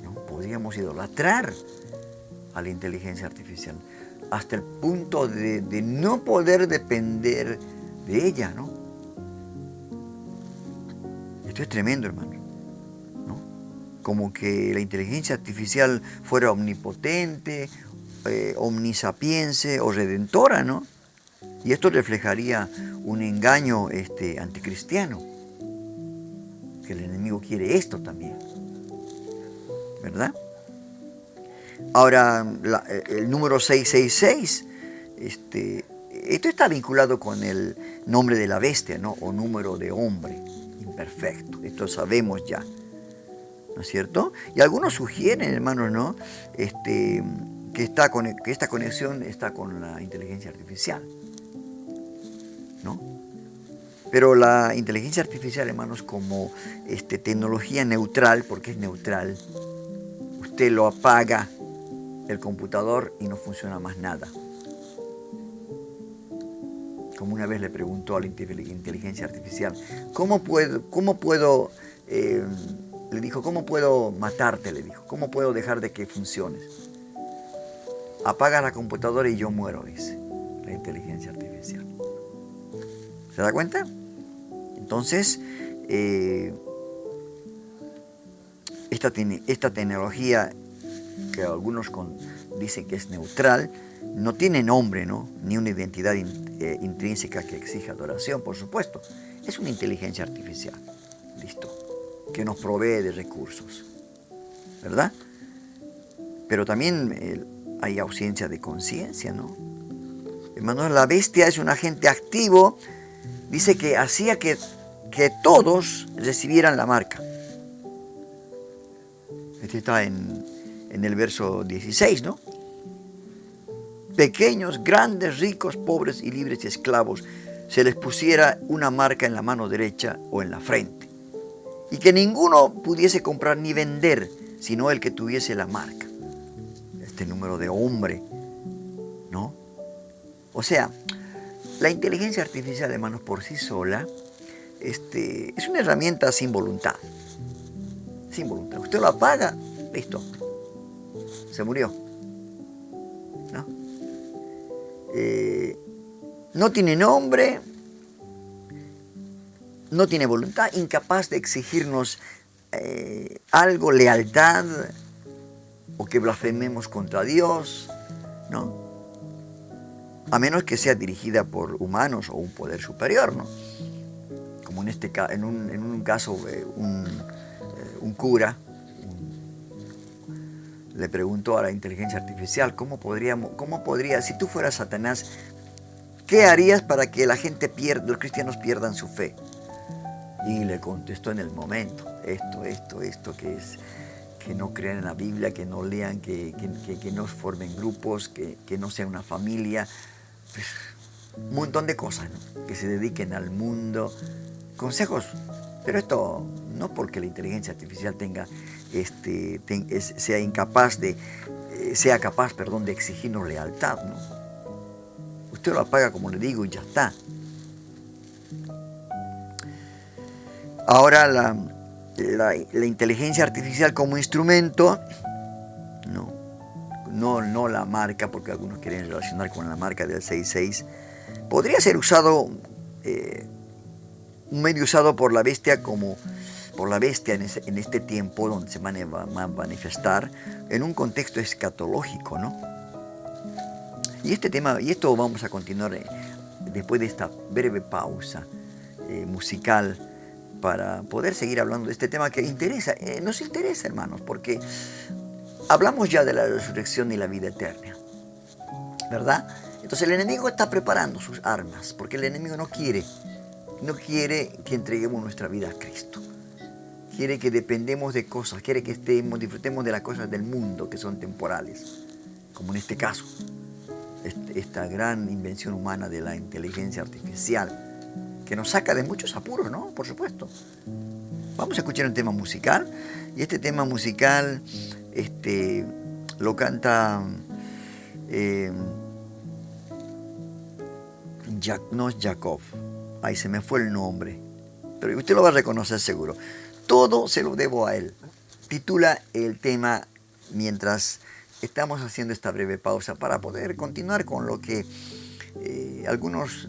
¿No? Podríamos idolatrar a la inteligencia artificial hasta el punto de no poder depender de ella, ¿no? Esto es tremendo, hermano, ¿no? Como que la inteligencia artificial fuera omnipotente, omnisapiense o redentora, ¿no? Y esto reflejaría un engaño anticristiano, que el enemigo quiere esto también, ¿verdad? Ahora, el número 666, esto está vinculado con el nombre de la bestia, ¿no?, o número de hombre imperfecto. Esto sabemos ya, ¿no es cierto? Y algunos sugieren, hermanos, ¿no?, que esta conexión está con la inteligencia artificial, ¿no? Pero la inteligencia artificial, hermanos, como tecnología neutral, porque es neutral, usted lo apaga el computador y no funciona más nada. Como una vez le preguntó a la inteligencia artificial, le dijo, ¿cómo puedo matarte? Le dijo, ¿cómo puedo dejar de que funciones? Apaga la computadora y yo muero, dice la inteligencia artificial. ¿Se da cuenta? Entonces, esta tecnología, que algunos dicen que es neutral, no tiene nombre, ¿no?, ni una identidad intrínseca que exija adoración, por supuesto. Es una inteligencia artificial, listo, que nos provee de recursos, ¿verdad? Pero también hay ausencia de conciencia, ¿no? Hermanos, la bestia es un agente activo, dice que hacía que todos recibieran la marca. Este está en el verso 16, ¿no? Pequeños, grandes, ricos, pobres y libres y esclavos, se les pusiera una marca en la mano derecha o en la frente, y que ninguno pudiese comprar ni vender, sino el que tuviese la marca. Este número de hombre, ¿no? O sea, la inteligencia artificial, hermanos, por sí sola, es una herramienta sin voluntad. Sin voluntad. Usted lo apaga, listo. Se murió, ¿no? No tiene nombre, no tiene voluntad, incapaz de exigirnos algo, lealtad, o que blasfememos contra Dios, ¿no? A menos que sea dirigida por humanos o un poder superior, ¿no? Como en un caso, un cura le preguntó a la inteligencia artificial, ¿cómo podría, si tú fueras Satanás, qué harías para que la gente los cristianos pierdan su fe? Y le contestó en el momento, esto, que no crean en la Biblia, que no lean, que no formen grupos, que no sean una familia, pues, un montón de cosas, ¿no? Que se dediquen al mundo, consejos. Pero esto no porque la inteligencia artificial sea capaz de exigirnos lealtad, ¿no? Usted lo apaga, como le digo, y ya está. Ahora la inteligencia artificial como instrumento, no la marca, porque algunos quieren relacionar con la marca del 666, podría ser usado, un medio usado por la bestia en este tiempo donde se va a manifestar en un contexto escatológico, ¿no? Y esto vamos a continuar después de esta breve pausa musical, para poder seguir hablando de este tema que nos interesa, hermanos, porque hablamos ya de la resurrección y la vida eterna, ¿verdad? Entonces el enemigo está preparando sus armas, porque el enemigo no quiere que entreguemos nuestra vida a Cristo. Quiere que dependemos de cosas, quiere que disfrutemos de las cosas del mundo que son temporales, como en este caso, esta gran invención humana de la inteligencia artificial, que nos saca de muchos apuros, ¿no? Por supuesto. Vamos a escuchar un tema musical, y este tema musical lo canta no es Jacob, ahí se me fue el nombre, pero usted lo va a reconocer seguro. Todo se lo debo a él. Titula el tema mientras estamos haciendo esta breve pausa para poder continuar con lo que algunos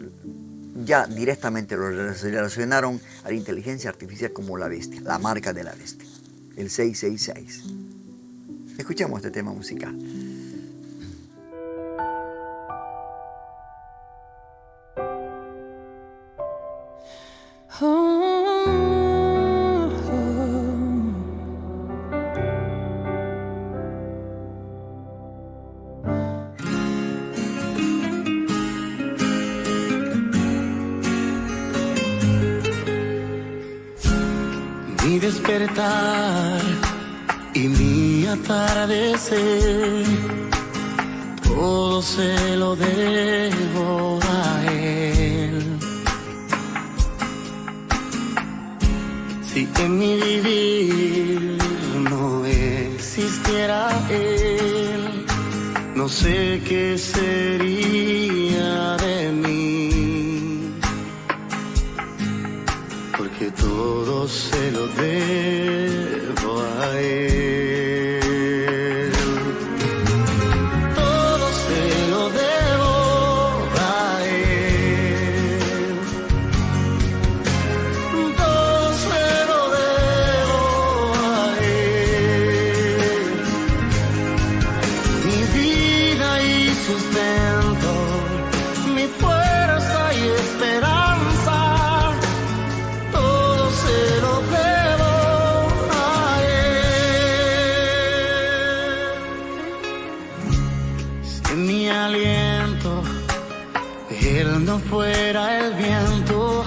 ya directamente lo relacionaron a la inteligencia artificial como la bestia, la marca de la bestia, el 666. Escuchemos este tema musical. Mi despertar y mi atardecer, todo se lo debo a él. Si en mi vivir no existiera él, no sé qué sería de mí, porque todo se lo debo a él. Todo se lo debo a él. Todo se lo debo a él. Mi vida y sustento, mi fuerza y esperanza, todo se lo debo a él. Si mi aliento él no fuera el viento,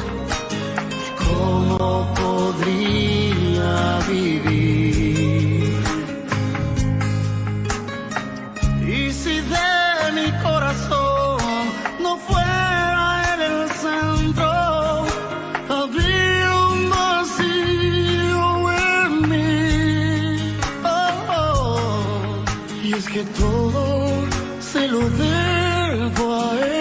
¿cómo podría vivir? Y si de mi corazón no fuera él el centro, habría un vacío en mí. Y es que todo se lo debo a él.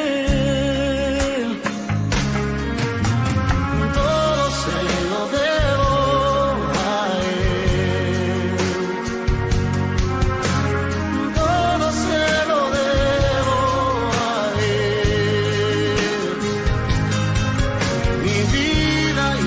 Todo se lo debo a él. Todo se lo debo a él. Mi vida y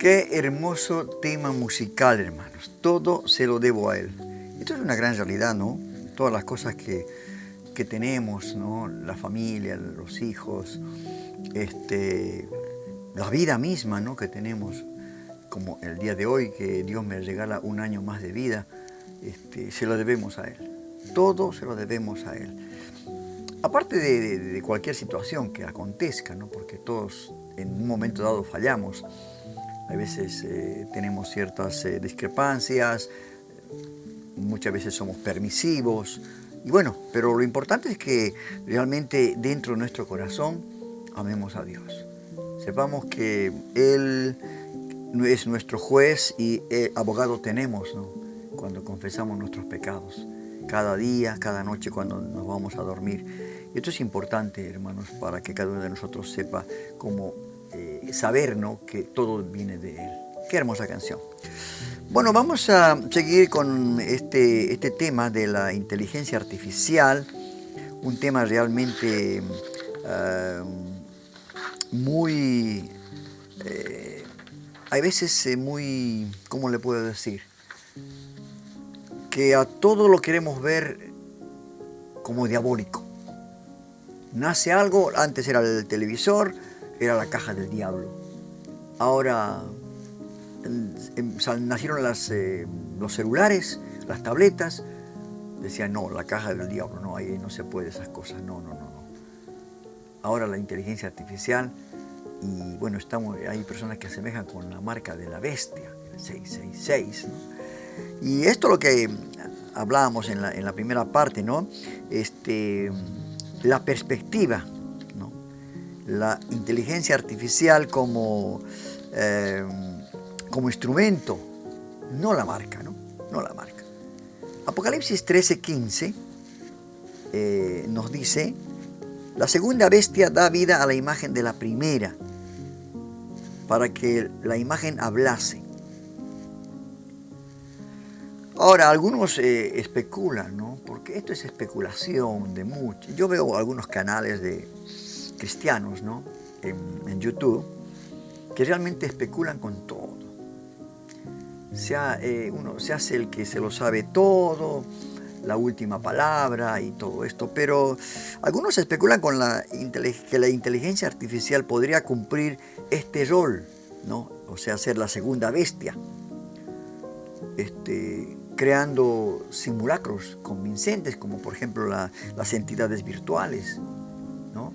Qué hermoso tema musical, hermanos. Todo se lo debo a Él. Esto es una gran realidad, ¿no? Todas las cosas que tenemos, ¿no? La familia, los hijos, la vida misma, ¿no? Que tenemos, como el día de hoy, que Dios me regala un año más de vida, se lo debemos a Él. Todo se lo debemos a Él. Aparte de cualquier situación que acontezca, ¿no? Porque todos en un momento dado fallamos. A veces tenemos ciertas discrepancias, muchas veces somos permisivos. Y bueno, pero lo importante es que realmente dentro de nuestro corazón amemos a Dios. Sepamos que Él es nuestro juez y abogado tenemos, ¿no? Cuando confesamos nuestros pecados. Cada día, cada noche cuando nos vamos a dormir. Y esto es importante, hermanos, para que cada uno de nosotros sepa cómo saber, ¿no? Que todo viene de Él. Qué hermosa canción. Bueno, vamos a seguir con este tema de la inteligencia artificial, un tema realmente muy, hay veces muy, ¿cómo le puedo decir? Que a todo lo queremos ver como diabólico. Nace algo, antes era el televisor, era la caja del diablo. Ahora nacieron los celulares, las tabletas. Decían, no, la caja del diablo, no, ahí no se puede esas cosas, no. Ahora la inteligencia artificial, y bueno, hay personas que asemejan con la marca de la bestia, el 666, ¿no? Y esto es lo que hablábamos en la primera parte, ¿no? La perspectiva, ¿no? La inteligencia artificial como instrumento, no la marca, ¿no? No la marca. Apocalipsis 13:15 nos dice, la segunda bestia da vida a la imagen de la primera, para que la imagen hablase. Ahora, algunos especulan, ¿no? Porque esto es especulación de muchos. Yo veo algunos canales de cristianos, ¿no? En YouTube, que realmente especulan con todo. Uno se hace el que se lo sabe todo, la última palabra y todo esto, pero algunos especulan con que la inteligencia artificial podría cumplir este rol, ¿no? O sea, ser la segunda bestia, creando simulacros convincentes, como por ejemplo las entidades virtuales, ¿no?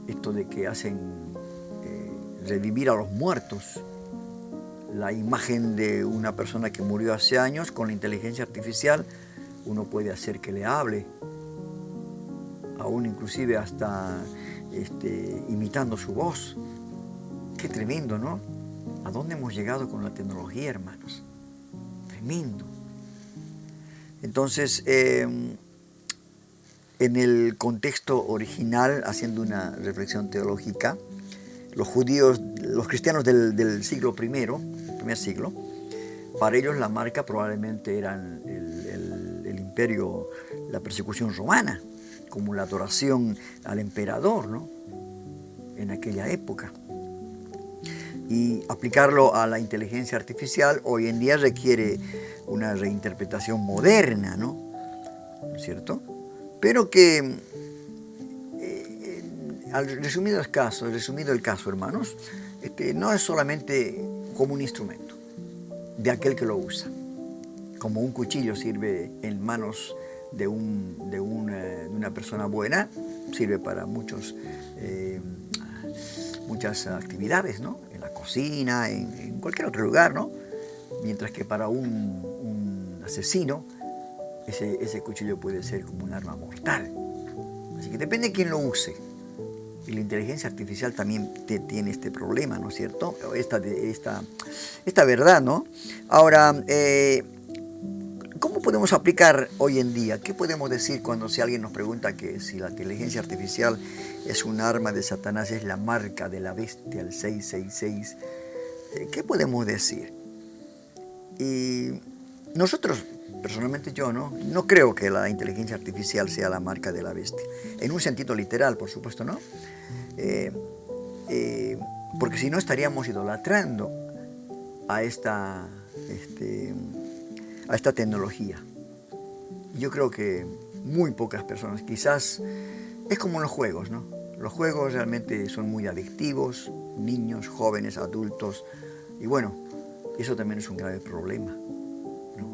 Esto de que hacen revivir a los muertos, la imagen de una persona que murió hace años. Con la inteligencia artificial uno puede hacer que le hable, aún inclusive hasta imitando su voz. Qué tremendo, ¿no? ¿A dónde hemos llegado con la tecnología, hermanos? Tremendo. Entonces, en el contexto original, haciendo una reflexión teológica, los cristianos del siglo I, el primer siglo, para ellos la marca probablemente eran el imperio, la persecución romana, como la adoración al emperador, ¿no? En aquella época. Y aplicarlo a la inteligencia artificial hoy en día requiere una reinterpretación moderna, ¿no? ¿No es cierto? Pero que, resumido el caso, hermanos, no es solamente como un instrumento de aquel que lo usa. Como un cuchillo sirve en manos de una persona buena, sirve para muchas actividades, ¿no? En la cocina, en cualquier otro lugar, ¿no? Mientras que para un asesino, ese cuchillo puede ser como un arma mortal. Así que depende de quién lo use. Y la inteligencia artificial también tiene este problema, ¿no es cierto? Esta verdad, ¿no? Ahora, ¿cómo podemos aplicar hoy en día? ¿Qué podemos decir si alguien nos pregunta que si la inteligencia artificial es un arma de Satanás, es la marca de la bestia, el 666? ¿Qué podemos decir? Y nosotros, personalmente yo, no creo que la inteligencia artificial sea la marca de la bestia. En un sentido literal, por supuesto, ¿no? Porque si no estaríamos idolatrando a esta tecnología. Yo creo que muy pocas personas, quizás es como los juegos, ¿no? Los juegos realmente son muy adictivos, niños, jóvenes, adultos, y bueno, eso también es un grave problema, ¿no?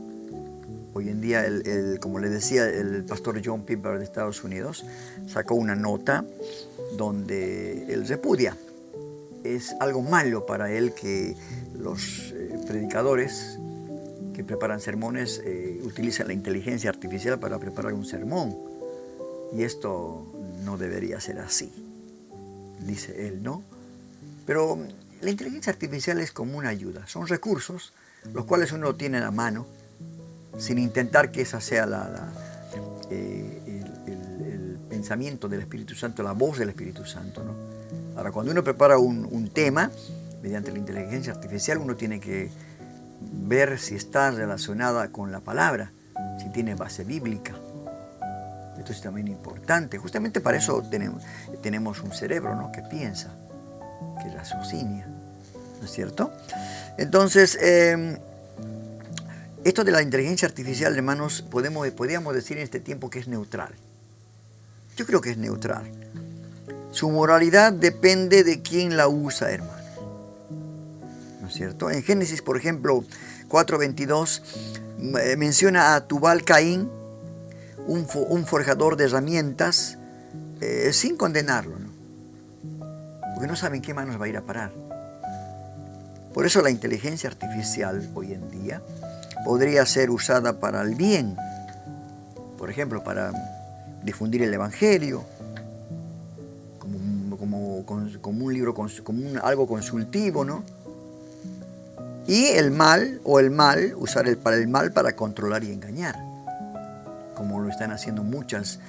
Hoy en día, como le decía, el pastor John Piper de Estados Unidos sacó una nota donde él repudia. Es algo malo para él que los predicadores que preparan sermones utilizan la inteligencia artificial para preparar un sermón. Y esto no debería ser así, dice él, ¿no? Pero la inteligencia artificial es como una ayuda. Son recursos los cuales uno tiene a la mano sin intentar que esa sea el pensamiento del Espíritu Santo, la voz del Espíritu Santo, ¿no? Ahora, cuando uno prepara un tema mediante la inteligencia artificial, uno tiene que ver si está relacionada con la palabra, si tiene base bíblica. Esto es también importante. Justamente para eso tenemos un cerebro, ¿no?, que piensa, que raciocina, ¿no es cierto? Entonces, esto de la inteligencia artificial, hermanos, podríamos decir en este tiempo que es neutral. Yo creo que es neutral. Su moralidad depende de quién la usa, hermano. ¿No es cierto? En Génesis, por ejemplo, 4:22, menciona a Tubal Caín, un forjador de herramientas, sin condenarlo, ¿no? Porque no saben qué manos va a ir a parar. Por eso la inteligencia artificial hoy en día podría ser usada para el bien. Por ejemplo, para difundir el Evangelio, como un libro, algo consultivo, ¿no? Y el mal, usar para el mal para controlar y engañar, como lo están haciendo muchas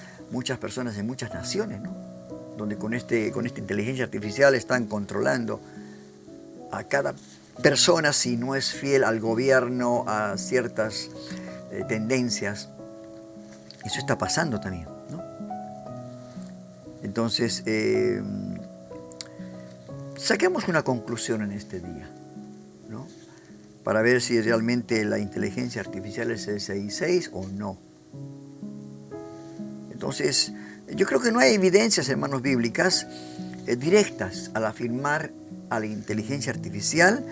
personas en muchas naciones, ¿no? Donde con esta inteligencia artificial están controlando a cada persona si no es fiel al gobierno, a ciertas tendencias. Eso está pasando también, ¿no? Entonces, saquemos una conclusión en este día, ¿no?, para ver si realmente la inteligencia artificial es el 666 o no. Entonces, yo creo que no hay evidencias, hermanos, bíblicas directas al afirmar a la inteligencia artificial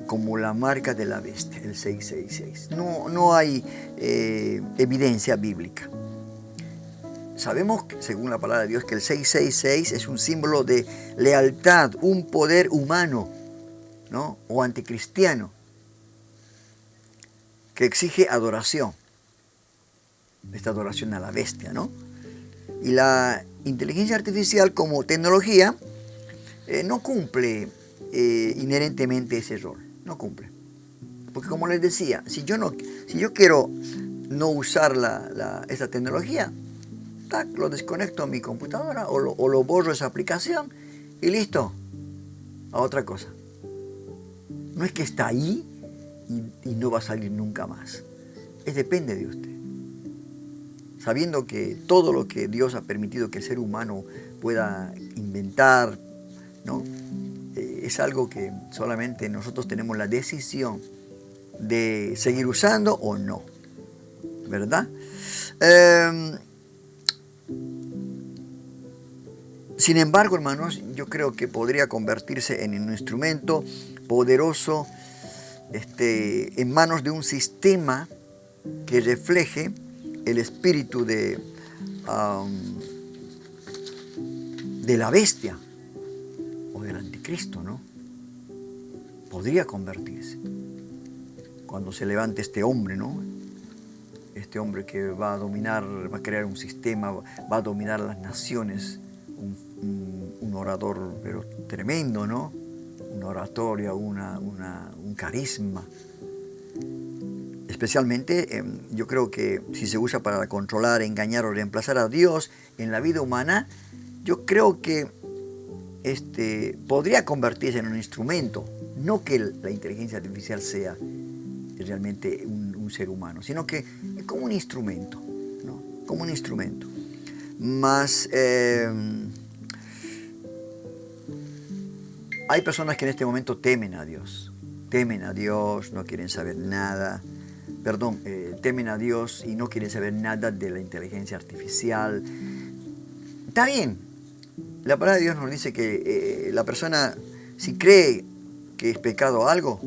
como la marca de la bestia, el 666. No hay evidencia bíblica. Sabemos, según la palabra de Dios, que el 666 es un símbolo de lealtad, un poder humano, ¿no?, o anticristiano, que exige adoración. Esta adoración a la bestia, ¿no? Y la inteligencia artificial como tecnología no cumple inherentemente ese rol, no cumple. Porque como les decía, si yo quiero no usar esa tecnología, lo desconecto a mi computadora o lo borro esa aplicación y listo, a otra cosa. No es que está ahí y no va a salir nunca más. Depende de usted. Sabiendo que todo lo que Dios ha permitido que el ser humano pueda inventar, ¿no?, es algo que solamente nosotros tenemos la decisión de seguir usando o no, ¿verdad? Sin embargo, hermanos, yo creo que podría convertirse en un instrumento poderoso en manos de un sistema que refleje el espíritu de la bestia o del anticristo, ¿no? Podría convertirse cuando se levante este hombre, ¿no? Este hombre que va a dominar, va a crear un sistema, va a dominar las naciones, un orador pero tremendo, ¿no? Una oratoria, un carisma. Especialmente, yo creo que si se usa para controlar, engañar o reemplazar a Dios en la vida humana, yo creo que podría convertirse en un instrumento, no que la inteligencia artificial sea realmente un ser humano, sino que es como un instrumento, ¿no? Como un instrumento. Más hay personas que en este momento temen a Dios, temen a Dios, no quieren saber nada. Temen a Dios y no quieren saber nada de la inteligencia artificial. Está bien. La palabra de Dios nos dice que la persona, si cree que es pecado algo,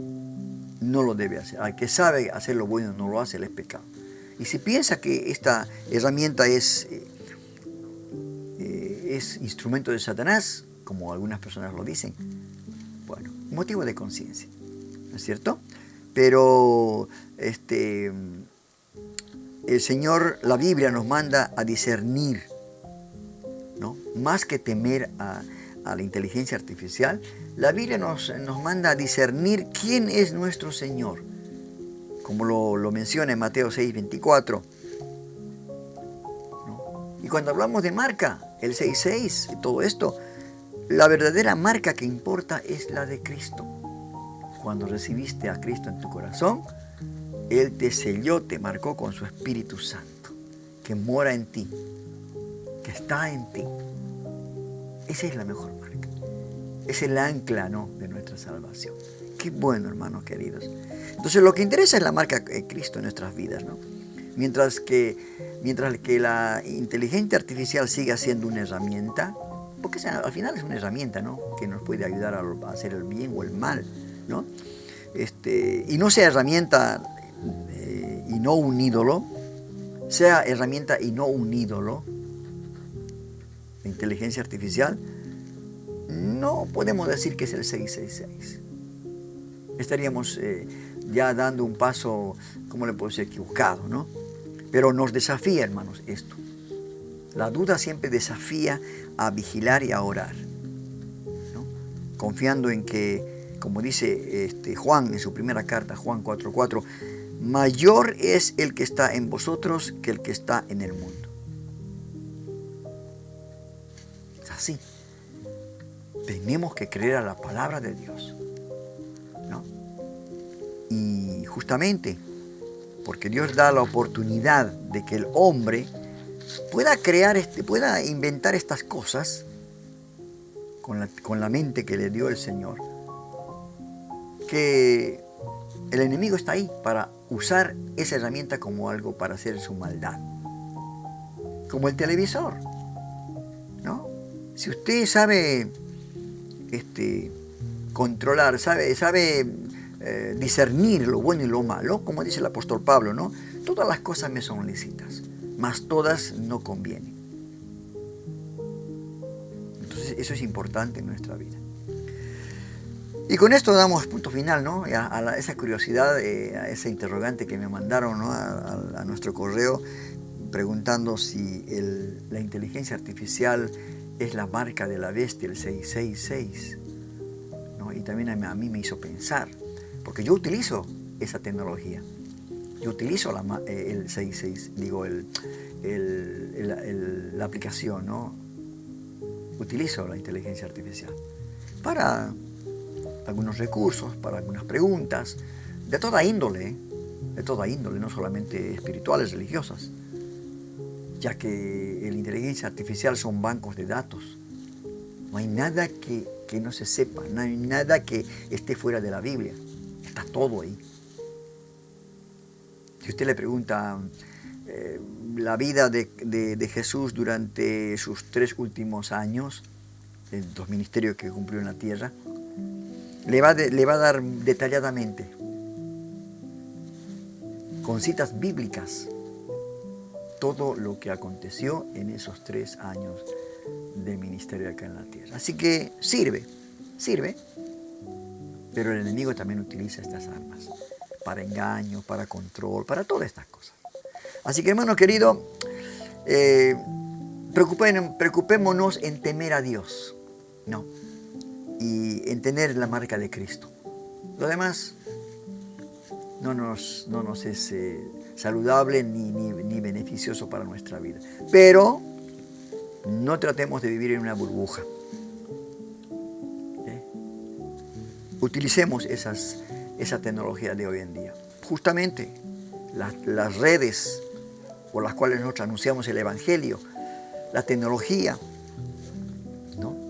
no lo debe hacer. Al que sabe hacer lo bueno no lo hace, él es pecado. Y si piensa que esta herramienta es instrumento de Satanás, como algunas personas lo dicen, bueno, motivo de conciencia, ¿no es cierto? Pero el Señor, la Biblia nos manda a discernir, ¿no? Más que temer a la inteligencia artificial, la Biblia nos manda a discernir quién es nuestro Señor, como lo menciona en Mateo 6:24. ¿No? Y cuando hablamos de marca, el 6:6 y todo esto, la verdadera marca que importa es la de Cristo. Cuando recibiste a Cristo en tu corazón, Él te selló, te marcó con su Espíritu Santo, que mora en ti, que está en ti. Esa es la mejor marca. Es el ancla, ¿no?, de nuestra salvación. Qué bueno, hermanos queridos. Entonces, lo que interesa es la marca de Cristo en nuestras vidas, ¿no? Mientras que la inteligencia artificial siga siendo una herramienta, porque al final es una herramienta, ¿no?, que nos puede ayudar a hacer el bien o el mal, ¿no? Y no sea herramienta y no un ídolo, sea herramienta y no un ídolo, la inteligencia artificial, no podemos decir que es el 666. Estaríamos ya dando un paso, ¿cómo le puedo decir?, equivocado, ¿no? Pero nos desafía, hermanos, esto. La duda siempre desafía a vigilar y a orar, ¿no? Confiando en que, como dice Juan en su primera carta, Juan 4:4, mayor es el que está en vosotros que el que está en el mundo. Es así. Tenemos que creer a la palabra de Dios, ¿no? Y justamente porque Dios da la oportunidad de que el hombre pueda pueda inventar estas cosas con la mente que le dio el Señor, que el enemigo está ahí para usar esa herramienta como algo para hacer su maldad, como el televisor, ¿no? Si usted sabe controlar, sabe discernir lo bueno y lo malo, como dice el apóstol Pablo, ¿no? Todas las cosas me son lícitas, mas todas no convienen. Entonces eso es importante en nuestra vida. Y con esto damos punto final, ¿no?, a esa curiosidad, a ese interrogante que me mandaron, ¿no?, a nuestro correo, preguntando si la inteligencia artificial es la marca de la bestia, el 666, ¿no? Y también a mí me hizo pensar, porque yo utilizo esa tecnología. Yo utilizo el 66, digo, la aplicación, ¿no? Utilizo la inteligencia artificial para algunos recursos, para algunas preguntas, de toda índole, no solamente espirituales, religiosas, ya que la inteligencia artificial son bancos de datos. No hay nada que no se sepa, no hay nada que esté fuera de la Biblia, está todo ahí. Si usted le pregunta la vida de Jesús durante sus 3 últimos años, los ministerios que cumplió en la tierra, le va a dar detalladamente, con citas bíblicas, todo lo que aconteció en esos 3 años de ministerio acá en la tierra. Así que sirve, pero el enemigo también utiliza estas armas para engaño, para control, para todas estas cosas. Así que, hermano querido, preocupémonos en temer a Dios, ¿no?, y en tener la marca de Cristo. Lo demás no nos es saludable ni beneficioso para nuestra vida. Pero no tratemos de vivir en una burbuja. Utilicemos esa tecnología de hoy en día. Justamente las redes por las cuales nosotros anunciamos el Evangelio, la tecnología, ¿no?,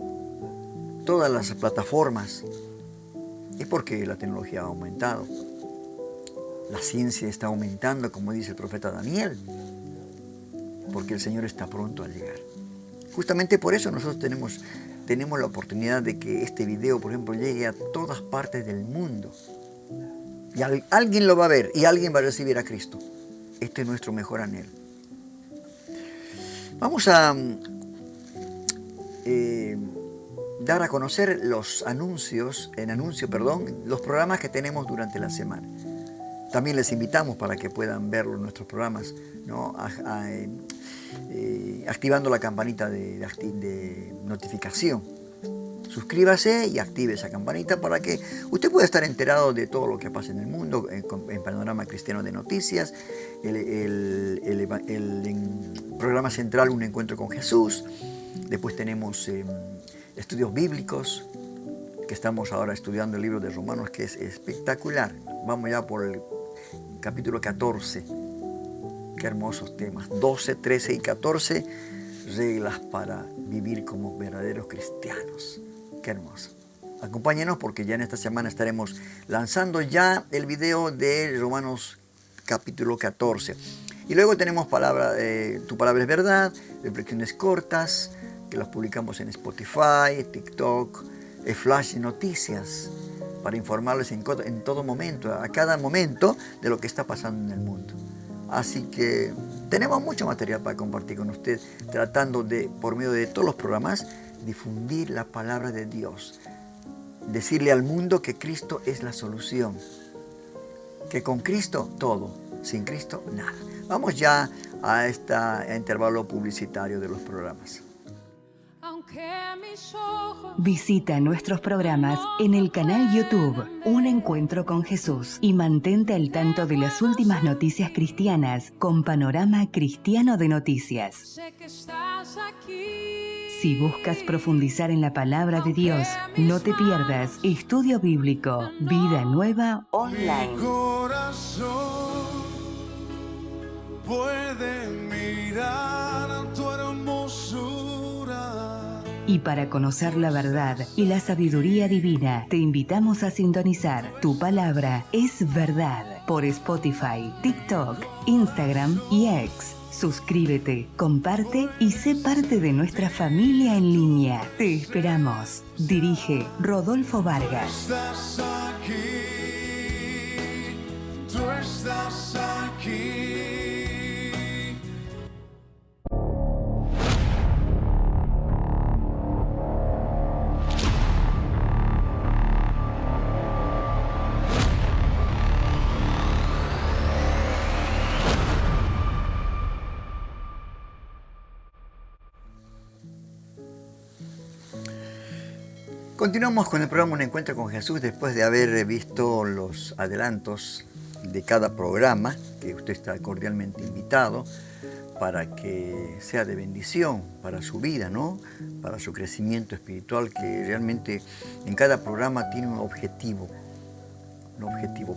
todas las plataformas Es porque la tecnología ha aumentado. La ciencia está aumentando, como dice el profeta Daniel, porque el Señor está pronto a llegar. Justamente por eso nosotros tenemos la oportunidad de que este video, por ejemplo, llegue a todas partes del mundo. Y alguien lo va a ver y alguien va a recibir a Cristo. Este es nuestro mejor anhelo. Vamos a dar a conocer los los programas que tenemos durante la semana. También les invitamos para que puedan ver nuestros programas, ¿no? Activando la campanita de notificación. Suscríbase y active esa campanita para que usted pueda estar enterado de todo lo que pasa en el mundo, en Panorama Cristiano de Noticias, el programa central Un Encuentro con Jesús. Después tenemos estudios bíblicos, que estamos ahora estudiando el libro de Romanos, que es espectacular. Vamos ya por el capítulo 14. Qué hermosos temas. 12, 13 y 14, reglas para vivir como verdaderos cristianos. Qué hermoso. Acompáñenos porque ya en esta semana estaremos lanzando ya el video de Romanos capítulo 14. Y luego tenemos Tu Palabra es Verdad, reflexiones cortas, que las publicamos en Spotify, TikTok, Flash Noticias, para informarles en todo momento, a cada momento, de lo que está pasando en el mundo. Así que tenemos mucho material para compartir con usted, tratando de, por medio de todos los programas, difundir la palabra de Dios. Decirle al mundo que Cristo es la solución. Que con Cristo todo, sin Cristo nada. Vamos ya a este intervalo publicitario de los programas. Visita nuestros programas en el canal YouTube Un Encuentro con Jesús y mantente al tanto de las últimas noticias cristianas con Panorama Cristiano de Noticias. Si buscas profundizar en la palabra de Dios, no te pierdas Estudio Bíblico, Vida Nueva Online. Mi corazón puede mirar tu hermosura. Y para conocer la verdad y la sabiduría divina, te invitamos a sintonizar Tu Palabra es Verdad por Spotify, TikTok, Instagram y X. Suscríbete, comparte y sé parte de nuestra familia en línea. Te esperamos. Dirige Rodolfo Vargas. Tú estás aquí. Continuamos con el programa Un Encuentro con Jesús después de haber visto los adelantos de cada programa, que usted está cordialmente invitado para que sea de bendición para su vida, ¿no? Para su crecimiento espiritual, que realmente en cada programa tiene un objetivo,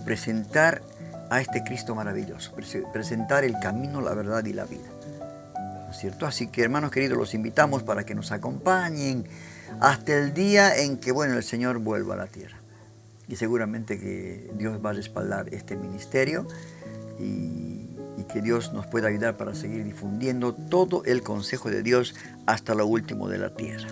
presentar a este Cristo maravilloso, presentar el camino, la verdad y la vida, ¿no es cierto? Así que, hermanos queridos, los invitamos para que nos acompañen hasta el día en que, el Señor vuelva a la tierra. Y seguramente que Dios va a respaldar este ministerio y que Dios nos pueda ayudar para seguir difundiendo todo el consejo de Dios hasta lo último de la tierra.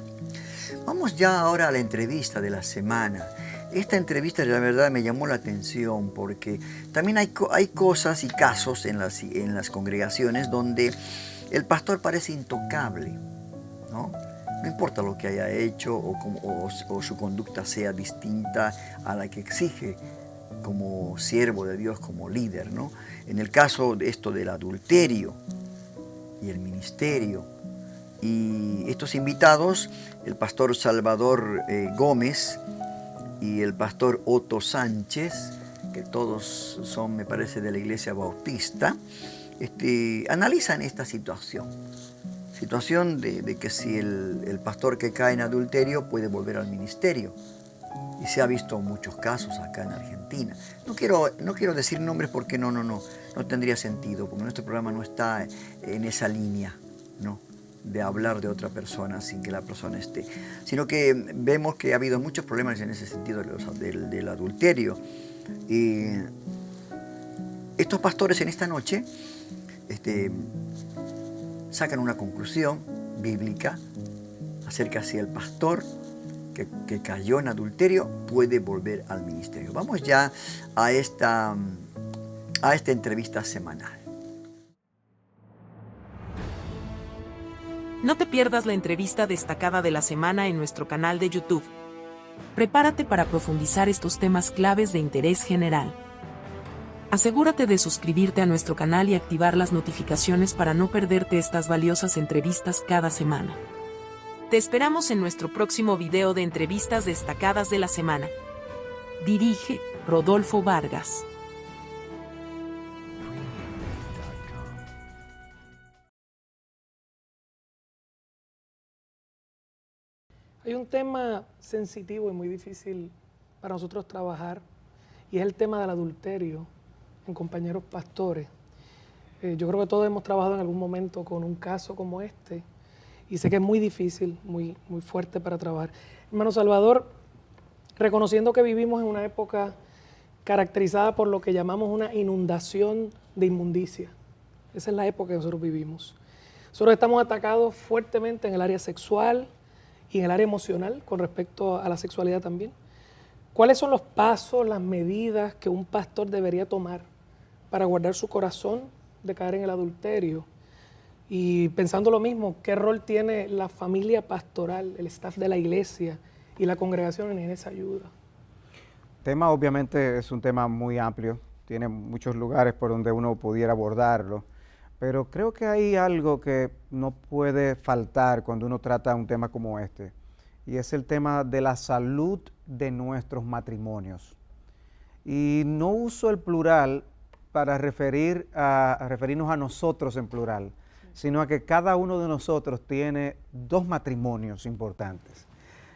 Vamos ya ahora a la entrevista de la semana. Esta entrevista, la verdad, me llamó la atención porque también hay cosas y casos en las congregaciones donde el pastor parece intocable, ¿no? No importa lo que haya hecho o su conducta sea distinta a la que exige como siervo de Dios, como líder, ¿no? En el caso de esto del adulterio y el ministerio, y estos invitados, el pastor Salvador Gómez y el pastor Otto Sánchez, que todos son, me parece, de la Iglesia Bautista, analizan esta situación de que si el pastor que cae en adulterio puede volver al ministerio. Y se ha visto muchos casos acá en Argentina. No quiero decir nombres porque no tendría sentido, porque nuestro programa no está en esa línea, no de hablar de otra persona sin que la persona esté, sino que vemos que ha habido muchos problemas en ese sentido del adulterio. Y estos pastores en esta noche sacan una conclusión bíblica acerca si el pastor que cayó en adulterio puede volver al ministerio. Vamos ya a esta entrevista semanal. No te pierdas la entrevista destacada de la semana en nuestro canal de YouTube. Prepárate para profundizar estos temas claves de interés general. Asegúrate de suscribirte a nuestro canal y activar las notificaciones para no perderte estas valiosas entrevistas cada semana. Te esperamos en nuestro próximo video de entrevistas destacadas de la semana. Dirige Rodolfo Vargas. Hay un tema sensitivo y muy difícil para nosotros trabajar, y es el tema del adulterio en compañeros pastores. Yo creo que todos hemos trabajado en algún momento con un caso como este, y sé que es muy difícil, muy fuerte para trabajar. Hermano Salvador, reconociendo que vivimos en una época caracterizada por lo que llamamos una inundación de inmundicia. Esa es la época que nosotros vivimos. Nosotros estamos atacados fuertemente en el área sexual y en el área emocional con respecto a la sexualidad también. ¿Cuáles son los pasos, las medidas que un pastor debería tomar para guardar su corazón de caer en el adulterio? Y pensando lo mismo, ¿qué rol tiene la familia pastoral, el staff de la iglesia y la congregación en esa ayuda? El tema obviamente es un tema muy amplio, tiene muchos lugares por donde uno pudiera abordarlo, pero creo que hay algo que no puede faltar cuando uno trata un tema como este, y es el tema de la salud de nuestros matrimonios. Y no uso el plural para referirnos a nosotros en plural, sino a que cada uno de nosotros tiene dos matrimonios importantes.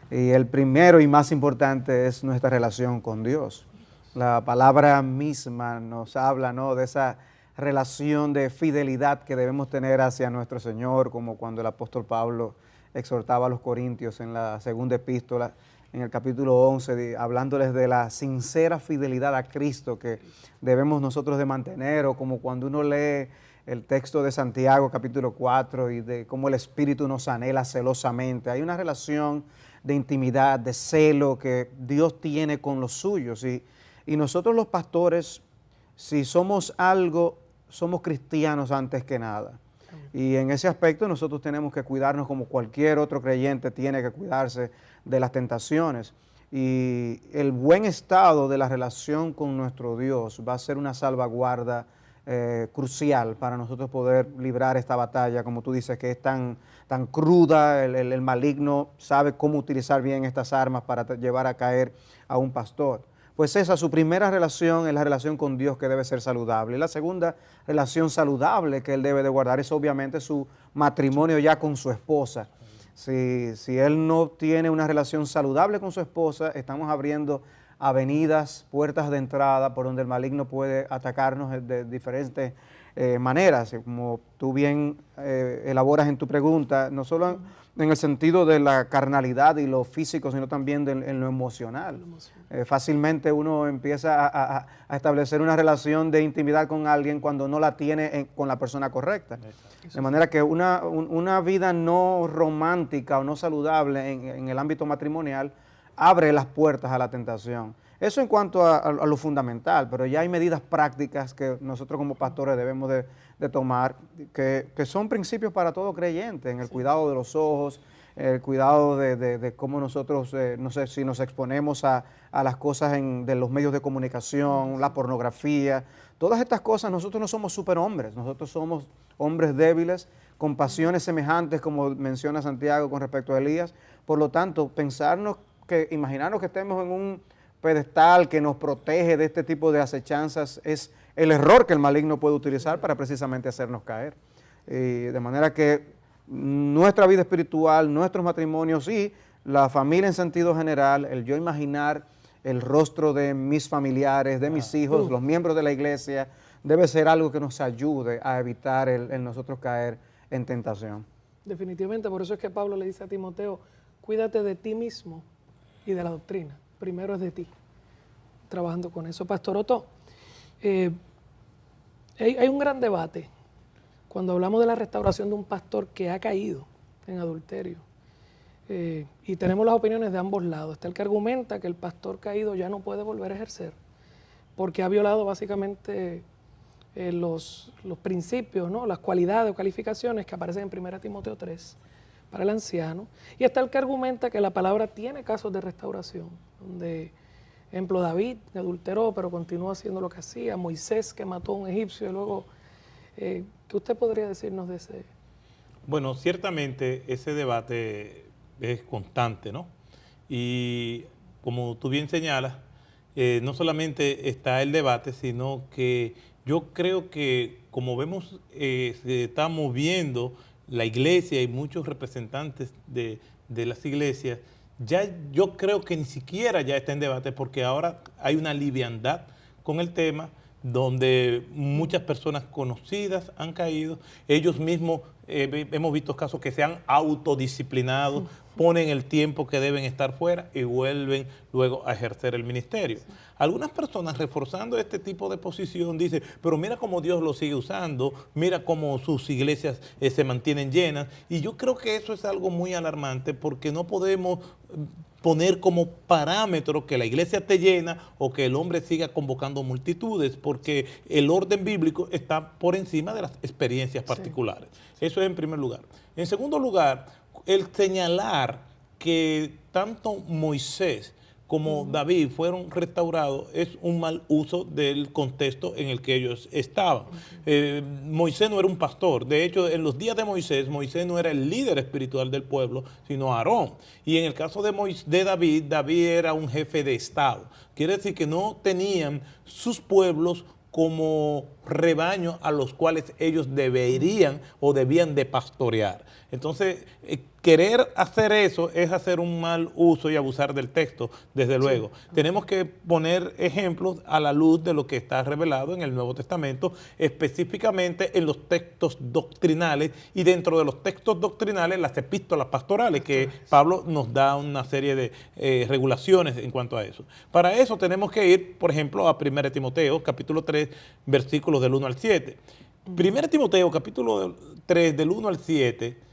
Y el primero y más importante es nuestra relación con Dios. La palabra misma nos habla, ¿no?, de esa relación de fidelidad que debemos tener hacia nuestro Señor, como cuando el apóstol Pablo exhortaba a los corintios en la segunda epístola, en el capítulo 11, hablándoles de la sincera fidelidad a Cristo que debemos nosotros de mantener, o como cuando uno lee el texto de Santiago capítulo 4 y de cómo el Espíritu nos anhela celosamente. Hay una relación de intimidad, de celo que Dios tiene con los suyos, y nosotros los pastores, si somos algo, somos cristianos antes que nada. Y en ese aspecto nosotros tenemos que cuidarnos como cualquier otro creyente tiene que cuidarse de las tentaciones. Y el buen estado de la relación con nuestro Dios va a ser una salvaguarda crucial para nosotros poder librar esta batalla, como tú dices, que es tan cruda. El maligno sabe cómo utilizar bien estas armas para llevar a caer a un pastor. Pues esa, su primera relación es la relación con Dios, que debe ser saludable. Y la segunda relación saludable que él debe de guardar es obviamente su matrimonio ya con su esposa. Si él no tiene una relación saludable con su esposa, estamos abriendo avenidas, puertas de entrada por donde el maligno puede atacarnos de diferentes maneras, como tú bien elaboras en tu pregunta, no solo en el sentido de la carnalidad y lo físico, sino también en lo emocional. Fácilmente uno empieza a establecer una relación de intimidad con alguien cuando no la tiene con la persona correcta. De manera que una vida no romántica o no saludable en el ámbito matrimonial abre las puertas a la tentación. Eso en cuanto a lo fundamental, pero ya hay medidas prácticas que nosotros como pastores debemos de tomar, que son principios para todo creyente, en el cuidado de los ojos, el cuidado de cómo nosotros, no sé, si nos exponemos a las cosas de los medios de comunicación, la pornografía, todas estas cosas. Nosotros no somos superhombres, nosotros somos hombres débiles, con pasiones semejantes, como menciona Santiago con respecto a Elías. Por lo tanto, imaginarnos que estemos en un pedestal que nos protege de este tipo de acechanzas es el error que el maligno puede utilizar para precisamente hacernos caer. De manera que nuestra vida espiritual, nuestros matrimonios y la familia en sentido general, el yo imaginar el rostro de mis familiares, de mis hijos, los miembros de la iglesia, debe ser algo que nos ayude a evitar el nosotros caer en tentación. definitivamente. Por eso es que Pablo le dice a Timoteo, cuídate de ti mismo y de la doctrina. Primero es de ti, trabajando con eso. Pastor Otto, hay un gran debate cuando hablamos de la restauración de un pastor que ha caído en adulterio. Y tenemos las opiniones de ambos lados. Está el que argumenta que el pastor caído ya no puede volver a ejercer porque ha violado básicamente los principios, ¿no? Las cualidades o calificaciones que aparecen en 1 Timoteo 3 para el anciano. Y está el que argumenta que la palabra tiene casos de restauración, donde, ejemplo, David adulteró pero continuó haciendo lo que hacía, Moisés que mató a un egipcio y luego, ¿qué usted podría decirnos de ese? Bueno, ciertamente ese debate es constante, ¿no? Y como tú bien señalas, no solamente está el debate, sino que yo creo que como vemos, se está moviendo la iglesia y muchos representantes de las iglesias, ya yo creo que ni siquiera ya está en debate porque ahora hay una liviandad con el tema donde muchas personas conocidas han caído, ellos mismos hemos visto casos que se han autodisciplinado, ponen el tiempo que deben estar fuera y vuelven luego a ejercer el ministerio. Algunas personas reforzando este tipo de posición dicen, pero mira cómo Dios lo sigue usando, mira cómo sus iglesias se mantienen llenas, y yo creo que eso es algo muy alarmante porque no podemos poner como parámetro que la iglesia esté llena o que el hombre siga convocando multitudes, porque el orden bíblico está por encima de las experiencias particulares. Sí. Eso es en primer lugar. En segundo lugar, el señalar que tanto Moisés como David fueron restaurados es un mal uso del contexto en el que ellos estaban. Moisés no era un pastor. De hecho, en los días de Moisés, Moisés no era el líder espiritual del pueblo, sino Aarón. Y en el caso de David, David era un jefe de Estado. Quiere decir que no tenían sus pueblos como rebaños a los cuales ellos deberían o debían de pastorear. Entonces, querer hacer eso es hacer un mal uso y abusar del texto, desde luego. Sí. Tenemos que poner ejemplos a la luz de lo que está revelado en el Nuevo Testamento, específicamente en los textos doctrinales y dentro de los textos doctrinales las epístolas pastorales, que Pablo nos da una serie de regulaciones en cuanto a eso. Para eso tenemos que ir, por ejemplo, a 1 Timoteo, capítulo 3, versículos del 1 al 7. 1 Timoteo, capítulo 3, del 1 al 7,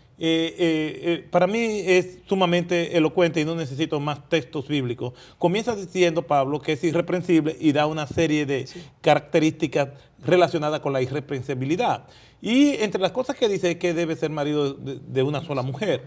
para mí es sumamente elocuente y no necesito más textos bíblicos. Comienza diciendo Pablo que es irreprensible y da una serie de características relacionadas con la irreprensibilidad. Y entre las cosas que dice es que debe ser marido de una sola mujer.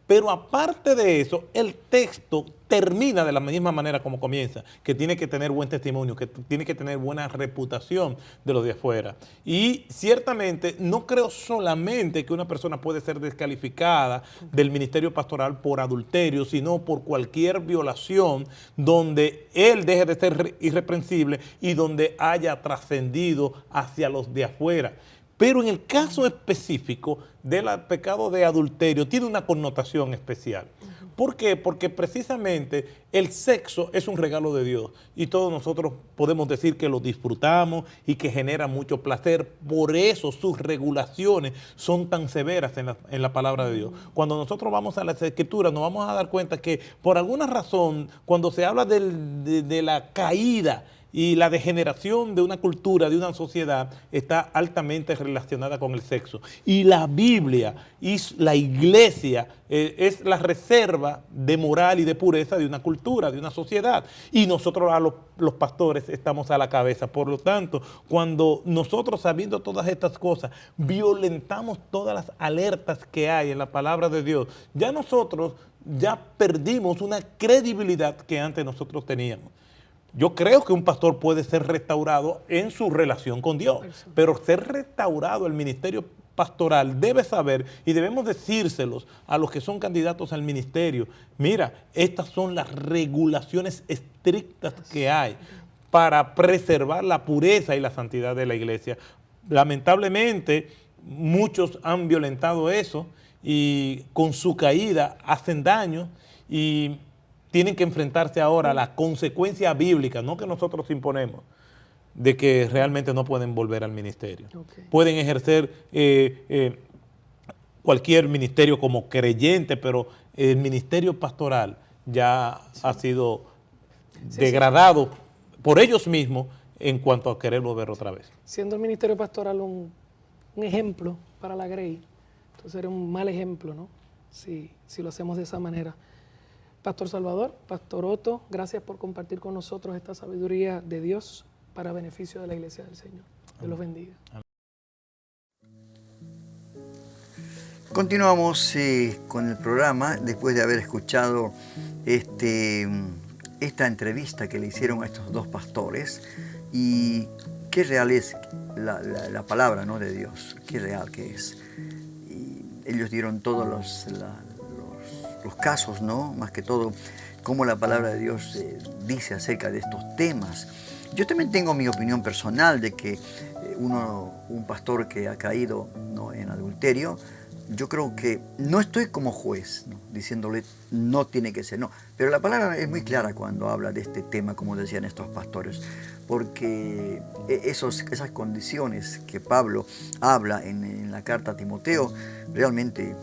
Pero aparte de eso, el texto termina de la misma manera como comienza, que tiene que tener buen testimonio, que tiene que tener buena reputación de los de afuera. Y ciertamente no creo solamente que una persona puede ser descalificada del ministerio pastoral por adulterio, sino por cualquier violación donde él deje de ser irreprensible y donde haya trascendido hacia los de afuera. Pero en el caso específico del pecado de adulterio tiene una connotación especial. ¿Por qué? Porque precisamente el sexo es un regalo de Dios y todos nosotros podemos decir que lo disfrutamos y que genera mucho placer. Por eso sus regulaciones son tan severas en la palabra de Dios. Cuando nosotros vamos a las Escrituras nos vamos a dar cuenta que por alguna razón cuando se habla de la caída y la degeneración de una cultura, de una sociedad, está altamente relacionada con el sexo. Y la Biblia y la iglesia es la reserva de moral y de pureza de una cultura, de una sociedad. Y nosotros, los pastores, estamos a la cabeza. Por lo tanto, cuando nosotros, sabiendo todas estas cosas, violentamos todas las alertas que hay en la palabra de Dios, ya nosotros ya perdimos una credibilidad que antes nosotros teníamos. Yo creo que un pastor puede ser restaurado en su relación con Dios, pero ser restaurado el ministerio pastoral debe saber y debemos decírselos a los que son candidatos al ministerio. Mira, estas son las regulaciones estrictas que hay para preservar la pureza y la santidad de la iglesia. Lamentablemente, muchos han violentado eso y con su caída hacen daño y tienen que enfrentarse ahora a la consecuencia bíblica, no que nosotros imponemos, de que realmente no pueden volver al ministerio. Okay. Pueden ejercer cualquier ministerio como creyente, pero el ministerio pastoral ya ha sido degradado por ellos mismos en cuanto a querer volver otra vez. Siendo el ministerio pastoral un ejemplo para la Grey, entonces sería un mal ejemplo, ¿no? Si lo hacemos de esa manera. Pastor Salvador, Pastor Otto, gracias por compartir con nosotros esta sabiduría de Dios para beneficio de la Iglesia del Señor. Dios los bendiga. Continuamos con el programa después de haber escuchado esta entrevista que le hicieron a estos dos pastores, y qué real es la palabra, ¿no?, de Dios, qué real que es. Y ellos dieron todos los casos, ¿no?, más que todo, cómo la palabra de Dios dice acerca de estos temas. Yo también tengo mi opinión personal de que un pastor que ha caído, ¿no?, en adulterio, yo creo que no estoy como juez, ¿no?, diciéndole no tiene que ser, no. Pero la palabra es muy clara cuando habla de este tema, como decían estos pastores, porque esas condiciones que Pablo habla en la carta a Timoteo, realmente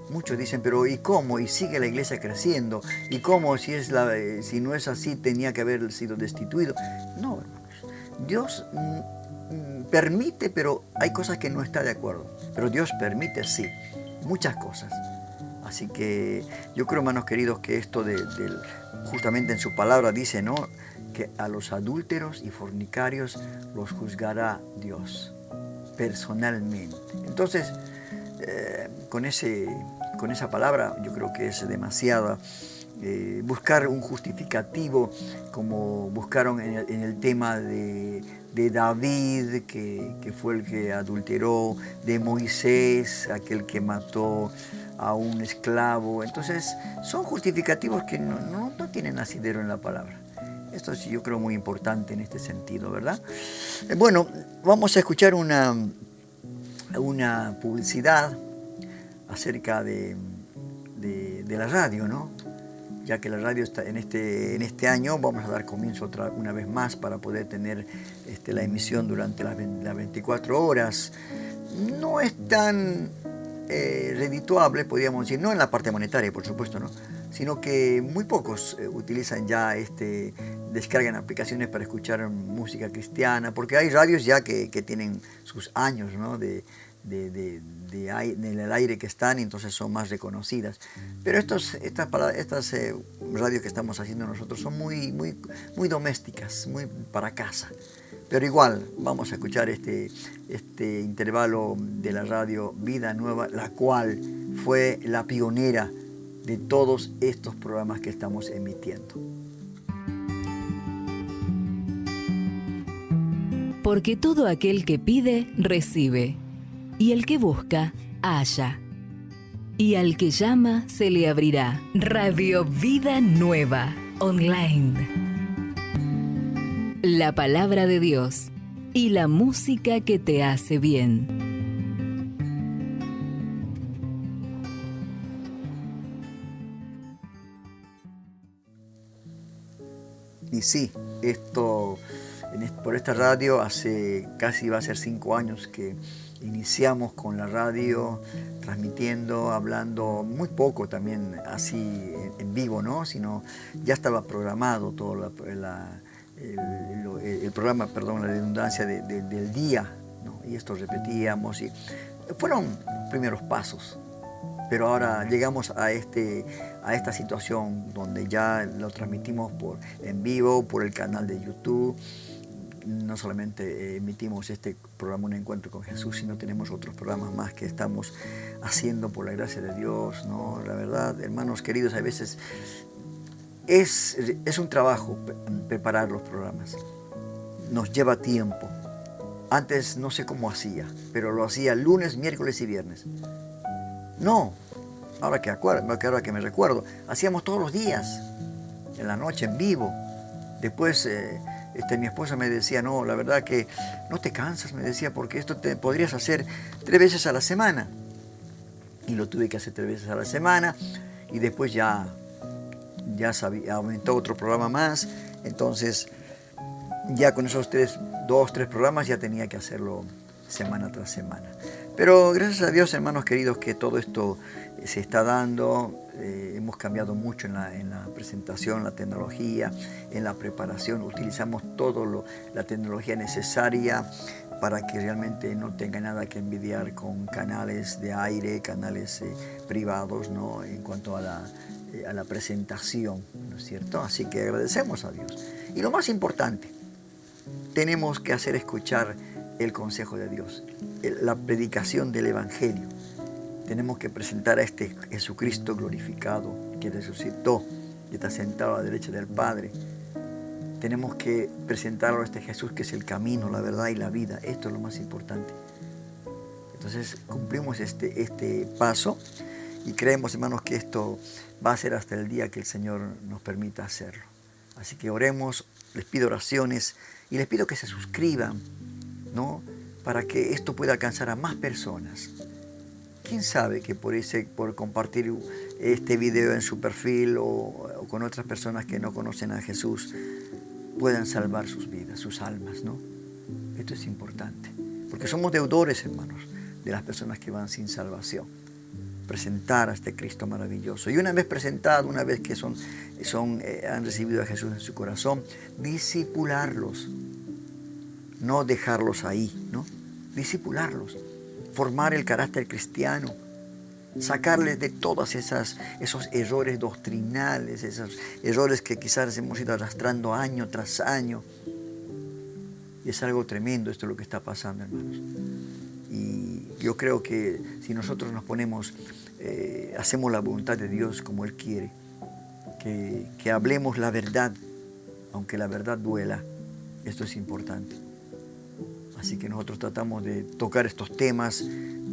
muchos dicen, pero ¿y cómo? ¿Y sigue la iglesia creciendo? ¿Y cómo? Si no es así, tenía que haber sido destituido. No, hermanos. Dios permite, pero hay cosas que no está de acuerdo. Pero Dios permite, sí, muchas cosas. Así que yo creo, hermanos queridos, que esto justamente en su palabra dice, ¿no?, que a los adúlteros y fornicarios los juzgará Dios personalmente. Entonces, con esa palabra yo creo que es demasiada. Buscar un justificativo como buscaron en el tema de David, que fue el que adulteró, de Moisés, aquel que mató a un esclavo. Entonces son justificativos que no tienen asidero en la palabra. Esto sí, yo creo muy importante en este sentido, ¿verdad? Bueno, vamos a escuchar una publicidad acerca de la radio, ¿no? Ya que la radio está en este año, vamos a dar comienzo una vez más para poder tener la emisión durante las 24 horas. No es tan redituable, podríamos decir, no en la parte monetaria, por supuesto, ¿no?, sino que muy pocos utilizan ya descargan aplicaciones para escuchar música cristiana, porque hay radios ya que tienen sus años, ¿no?, en el aire que están, y entonces son más reconocidas. Pero estas radios que estamos haciendo nosotros son muy domésticas, muy para casa. Pero igual vamos a escuchar este intervalo de la radio Vida Nueva, la cual fue la pionera de todos estos programas que estamos emitiendo. Porque todo aquel que pide, recibe, y el que busca, halla, y al que llama, se le abrirá. Radio Vida Nueva, online. La palabra de Dios y la música que te hace bien. Y sí, por esta radio casi va a ser 5 años que iniciamos con la radio, transmitiendo, hablando, muy poco también así en vivo, ¿no?, sino ya estaba programado todo el programa, perdón, la redundancia del día, ¿no?, y esto repetíamos, y fueron primeros pasos. Pero ahora llegamos a esta situación donde ya lo transmitimos en vivo, por el canal de YouTube. No solamente emitimos este programa Un Encuentro con Jesús, sino tenemos otros programas más que estamos haciendo por la gracia de Dios, ¿no? La verdad, hermanos queridos, a veces es un trabajo preparar los programas. Nos lleva tiempo. Antes no sé cómo hacía, pero lo hacía lunes, miércoles y viernes. No, ahora que me recuerdo, hacíamos todos los días, en la noche, en vivo. Después mi esposa me decía, no, la verdad que no te cansas, me decía, porque esto te podrías hacer 3 veces a la semana. Y lo tuve que hacer 3 veces a la semana, y después ya aumentó otro programa más. Entonces, ya con esos 2, 3 programas ya tenía que hacerlo semana tras semana. Pero gracias a Dios, hermanos queridos, que todo esto se está dando. Hemos cambiado mucho en la presentación, la tecnología, en la preparación. Utilizamos toda la tecnología necesaria para que realmente no tenga nada que envidiar con canales de aire, canales privados, ¿no? En cuanto a la presentación, ¿no es cierto? Así que agradecemos a Dios. Y lo más importante, tenemos que hacer escuchar el consejo de Dios, la predicación del Evangelio. Tenemos que presentar a este Jesucristo glorificado, que resucitó y está sentado a la derecha del Padre. Tenemos que presentarlo a este Jesús que es el camino, la verdad y la vida. Esto es lo más importante. Entonces cumplimos este paso y creemos, hermanos, que esto va a ser hasta el día que el Señor nos permita hacerlo. Así que oremos, les pido oraciones y les pido que se suscriban, ¿no? Para que esto pueda alcanzar a más personas. ¿Quién sabe que por compartir este video en su perfil o con otras personas que no conocen a Jesús puedan salvar sus vidas, sus almas, ¿no? Esto es importante, porque somos deudores, hermanos, de las personas que van sin salvación. Presentar a este Cristo maravilloso. Y una vez presentado, una vez que han recibido a Jesús en su corazón, discipularlos. No dejarlos ahí, ¿no? Discipularlos. Formar el carácter cristiano. Sacarles de todos esos errores doctrinales, esos errores que quizás hemos ido arrastrando año tras año. Y es algo tremendo esto lo que está pasando, hermanos. Y yo creo que si nosotros nos ponemos, hacemos la voluntad de Dios como Él quiere, que hablemos la verdad, aunque la verdad duela, esto es importante. Así que nosotros tratamos de tocar estos temas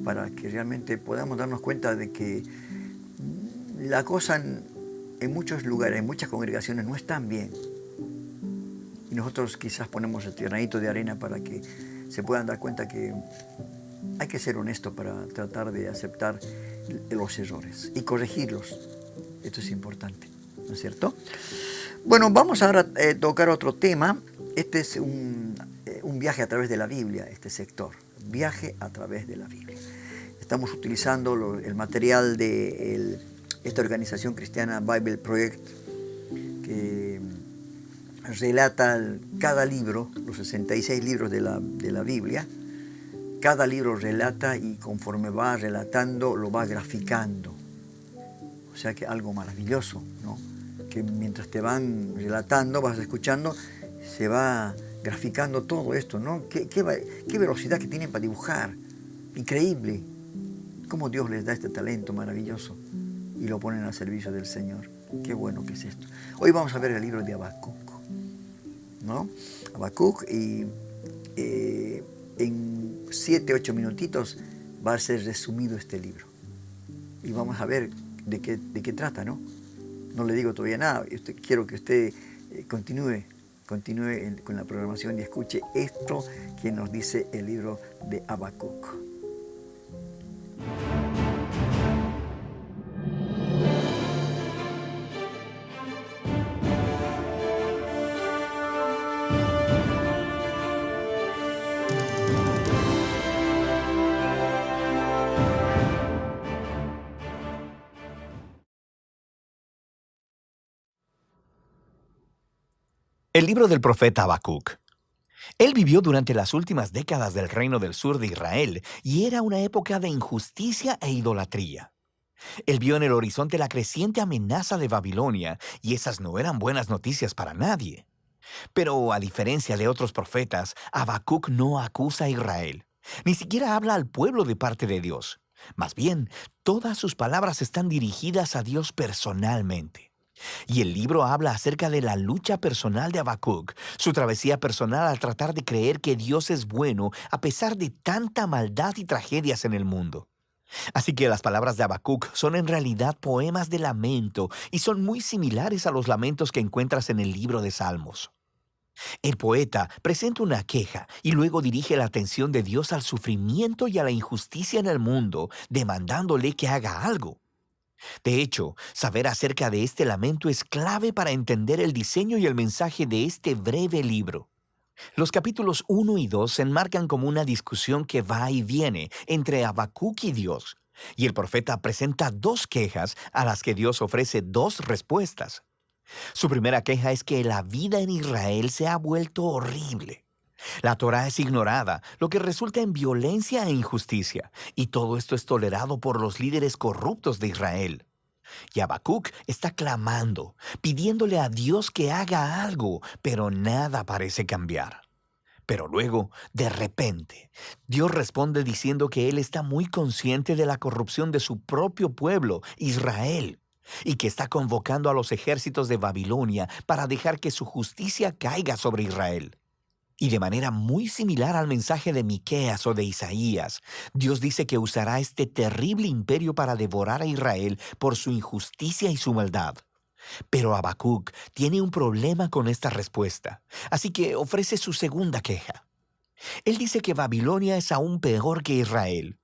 para que realmente podamos darnos cuenta de que la cosa en muchos lugares, en muchas congregaciones no están bien. Y nosotros quizás ponemos el granito de arena para que se puedan dar cuenta que hay que ser honesto para tratar de aceptar los errores y corregirlos. Esto es importante, ¿no es cierto? Bueno, vamos ahora a tocar otro tema. Este es un viaje a través de la Biblia, este sector. Viaje a través de la Biblia. Estamos utilizando el material de esta organización cristiana Bible Project, que relata cada libro, los 66 libros de la Biblia. Cada libro relata y conforme va relatando, lo va graficando. O sea que algo maravilloso, ¿no? Que mientras te van relatando, vas escuchando, se va graficando todo esto, ¿no? Qué velocidad que tienen para dibujar. Increíble. Cómo Dios les da este talento maravilloso y lo ponen al servicio del Señor. Qué bueno que es esto. Hoy vamos a ver el libro de Habacuc, ¿no? Habacuc, y en 7-8 minutitos va a ser resumido este libro. Y vamos a ver de qué trata, ¿no? No le digo todavía nada. Quiero que usted continúe con la programación y escuche esto que nos dice el libro de Habacuc. El libro del profeta Habacuc. Él vivió durante las últimas décadas del reino del sur de Israel y era una época de injusticia e idolatría. Él vio en el horizonte la creciente amenaza de Babilonia y esas no eran buenas noticias para nadie. Pero a diferencia de otros profetas, Habacuc no acusa a Israel. Ni siquiera habla al pueblo de parte de Dios. Más bien, todas sus palabras están dirigidas a Dios personalmente. Y el libro habla acerca de la lucha personal de Habacuc, su travesía personal al tratar de creer que Dios es bueno a pesar de tanta maldad y tragedias en el mundo. Así que las palabras de Habacuc son en realidad poemas de lamento y son muy similares a los lamentos que encuentras en el libro de Salmos. El poeta presenta una queja y luego dirige la atención de Dios al sufrimiento y a la injusticia en el mundo, demandándole que haga algo. De hecho, saber acerca de este lamento es clave para entender el diseño y el mensaje de este breve libro. Los capítulos 1 y 2 se enmarcan como una discusión que va y viene entre Habacuc y Dios, y el profeta presenta dos quejas a las que Dios ofrece dos respuestas. Su primera queja es que la vida en Israel se ha vuelto horrible. La Torá es ignorada, lo que resulta en violencia e injusticia, y todo esto es tolerado por los líderes corruptos de Israel. Y Habacuc está clamando, pidiéndole a Dios que haga algo, pero nada parece cambiar. Pero luego, de repente, Dios responde diciendo que Él está muy consciente de la corrupción de su propio pueblo, Israel, y que está convocando a los ejércitos de Babilonia para dejar que su justicia caiga sobre Israel. Y de manera muy similar al mensaje de Miqueas o de Isaías, Dios dice que usará este terrible imperio para devorar a Israel por su injusticia y su maldad. Pero Habacuc tiene un problema con esta respuesta, así que ofrece su segunda queja. Él dice que Babilonia es aún peor que Israel,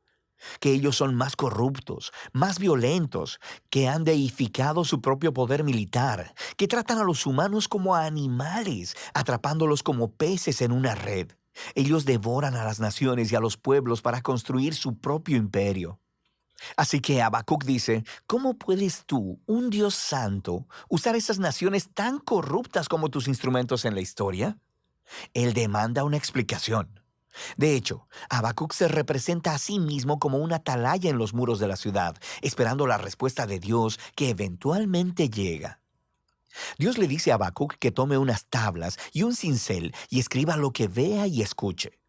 que ellos son más corruptos, más violentos, que han deificado su propio poder militar, que tratan a los humanos como a animales, atrapándolos como peces en una red. Ellos devoran a las naciones y a los pueblos para construir su propio imperio. Así que Habacuc dice, ¿cómo puedes tú, un Dios santo, usar esas naciones tan corruptas como tus instrumentos en la historia? Él demanda una explicación. De hecho, Habacuc se representa a sí mismo como una atalaya en los muros de la ciudad, esperando la respuesta de Dios que eventualmente llega. Dios le dice a Habacuc que tome unas tablas y un cincel y escriba lo que vea y escuche.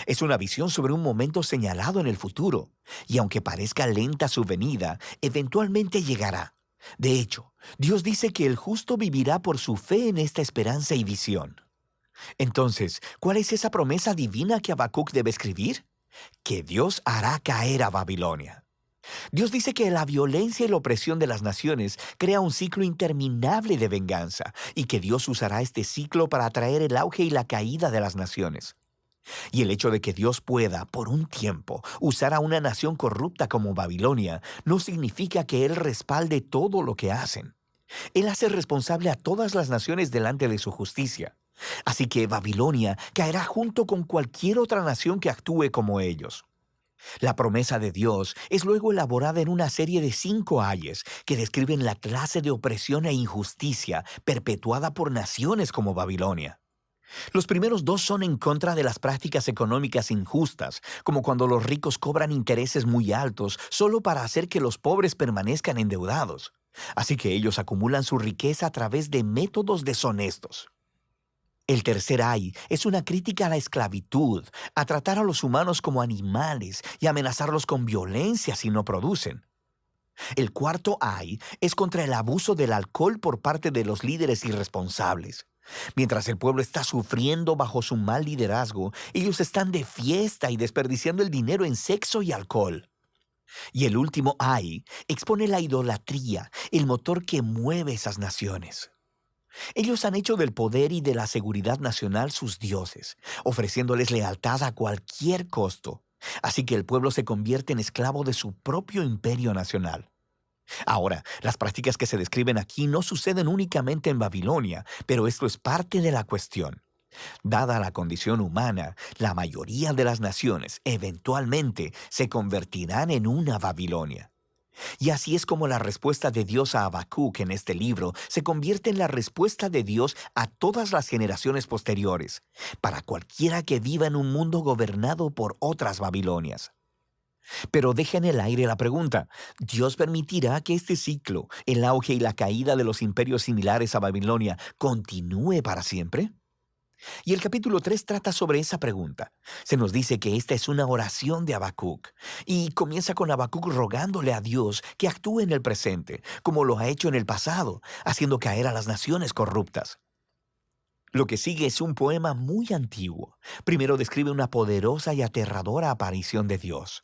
Es una visión sobre un momento señalado en el futuro, y aunque parezca lenta su venida, eventualmente llegará. De hecho, Dios dice que el justo vivirá por su fe en esta esperanza y visión. Entonces, ¿cuál es esa promesa divina que Habacuc debe escribir? Que Dios hará caer a Babilonia. Dios dice que la violencia y la opresión de las naciones crea un ciclo interminable de venganza y que Dios usará este ciclo para atraer el auge y la caída de las naciones. Y el hecho de que Dios pueda, por un tiempo, usar a una nación corrupta como Babilonia no significa que Él respalde todo lo que hacen. Él hace responsable a todas las naciones delante de su justicia. Así que Babilonia caerá junto con cualquier otra nación que actúe como ellos. La promesa de Dios es luego elaborada en una serie de 5 ayes que describen la clase de opresión e injusticia perpetuada por naciones como Babilonia. Los primeros 2 son en contra de las prácticas económicas injustas, como cuando los ricos cobran intereses muy altos solo para hacer que los pobres permanezcan endeudados. Así que ellos acumulan su riqueza a través de métodos deshonestos. El tercer ay es una crítica a la esclavitud, a tratar a los humanos como animales y amenazarlos con violencia si no producen. El cuarto ay es contra el abuso del alcohol por parte de los líderes irresponsables. Mientras el pueblo está sufriendo bajo su mal liderazgo, ellos están de fiesta y desperdiciando el dinero en sexo y alcohol. Y el último ay expone la idolatría, el motor que mueve esas naciones. Ellos han hecho del poder y de la seguridad nacional sus dioses, ofreciéndoles lealtad a cualquier costo. Así que el pueblo se convierte en esclavo de su propio imperio nacional. Ahora, las prácticas que se describen aquí no suceden únicamente en Babilonia, pero esto es parte de la cuestión. Dada la condición humana, la mayoría de las naciones eventualmente se convertirán en una Babilonia. Y así es como la respuesta de Dios a Habacuc en este libro se convierte en la respuesta de Dios a todas las generaciones posteriores, para cualquiera que viva en un mundo gobernado por otras Babilonias. Pero deja en el aire la pregunta, ¿Dios permitirá que este ciclo, el auge y la caída de los imperios similares a Babilonia, continúe para siempre? Y el capítulo 3 trata sobre esa pregunta. Se nos dice que esta es una oración de Habacuc, y comienza con Habacuc rogándole a Dios que actúe en el presente, como lo ha hecho en el pasado, haciendo caer a las naciones corruptas. Lo que sigue es un poema muy antiguo. Primero describe una poderosa y aterradora aparición de Dios.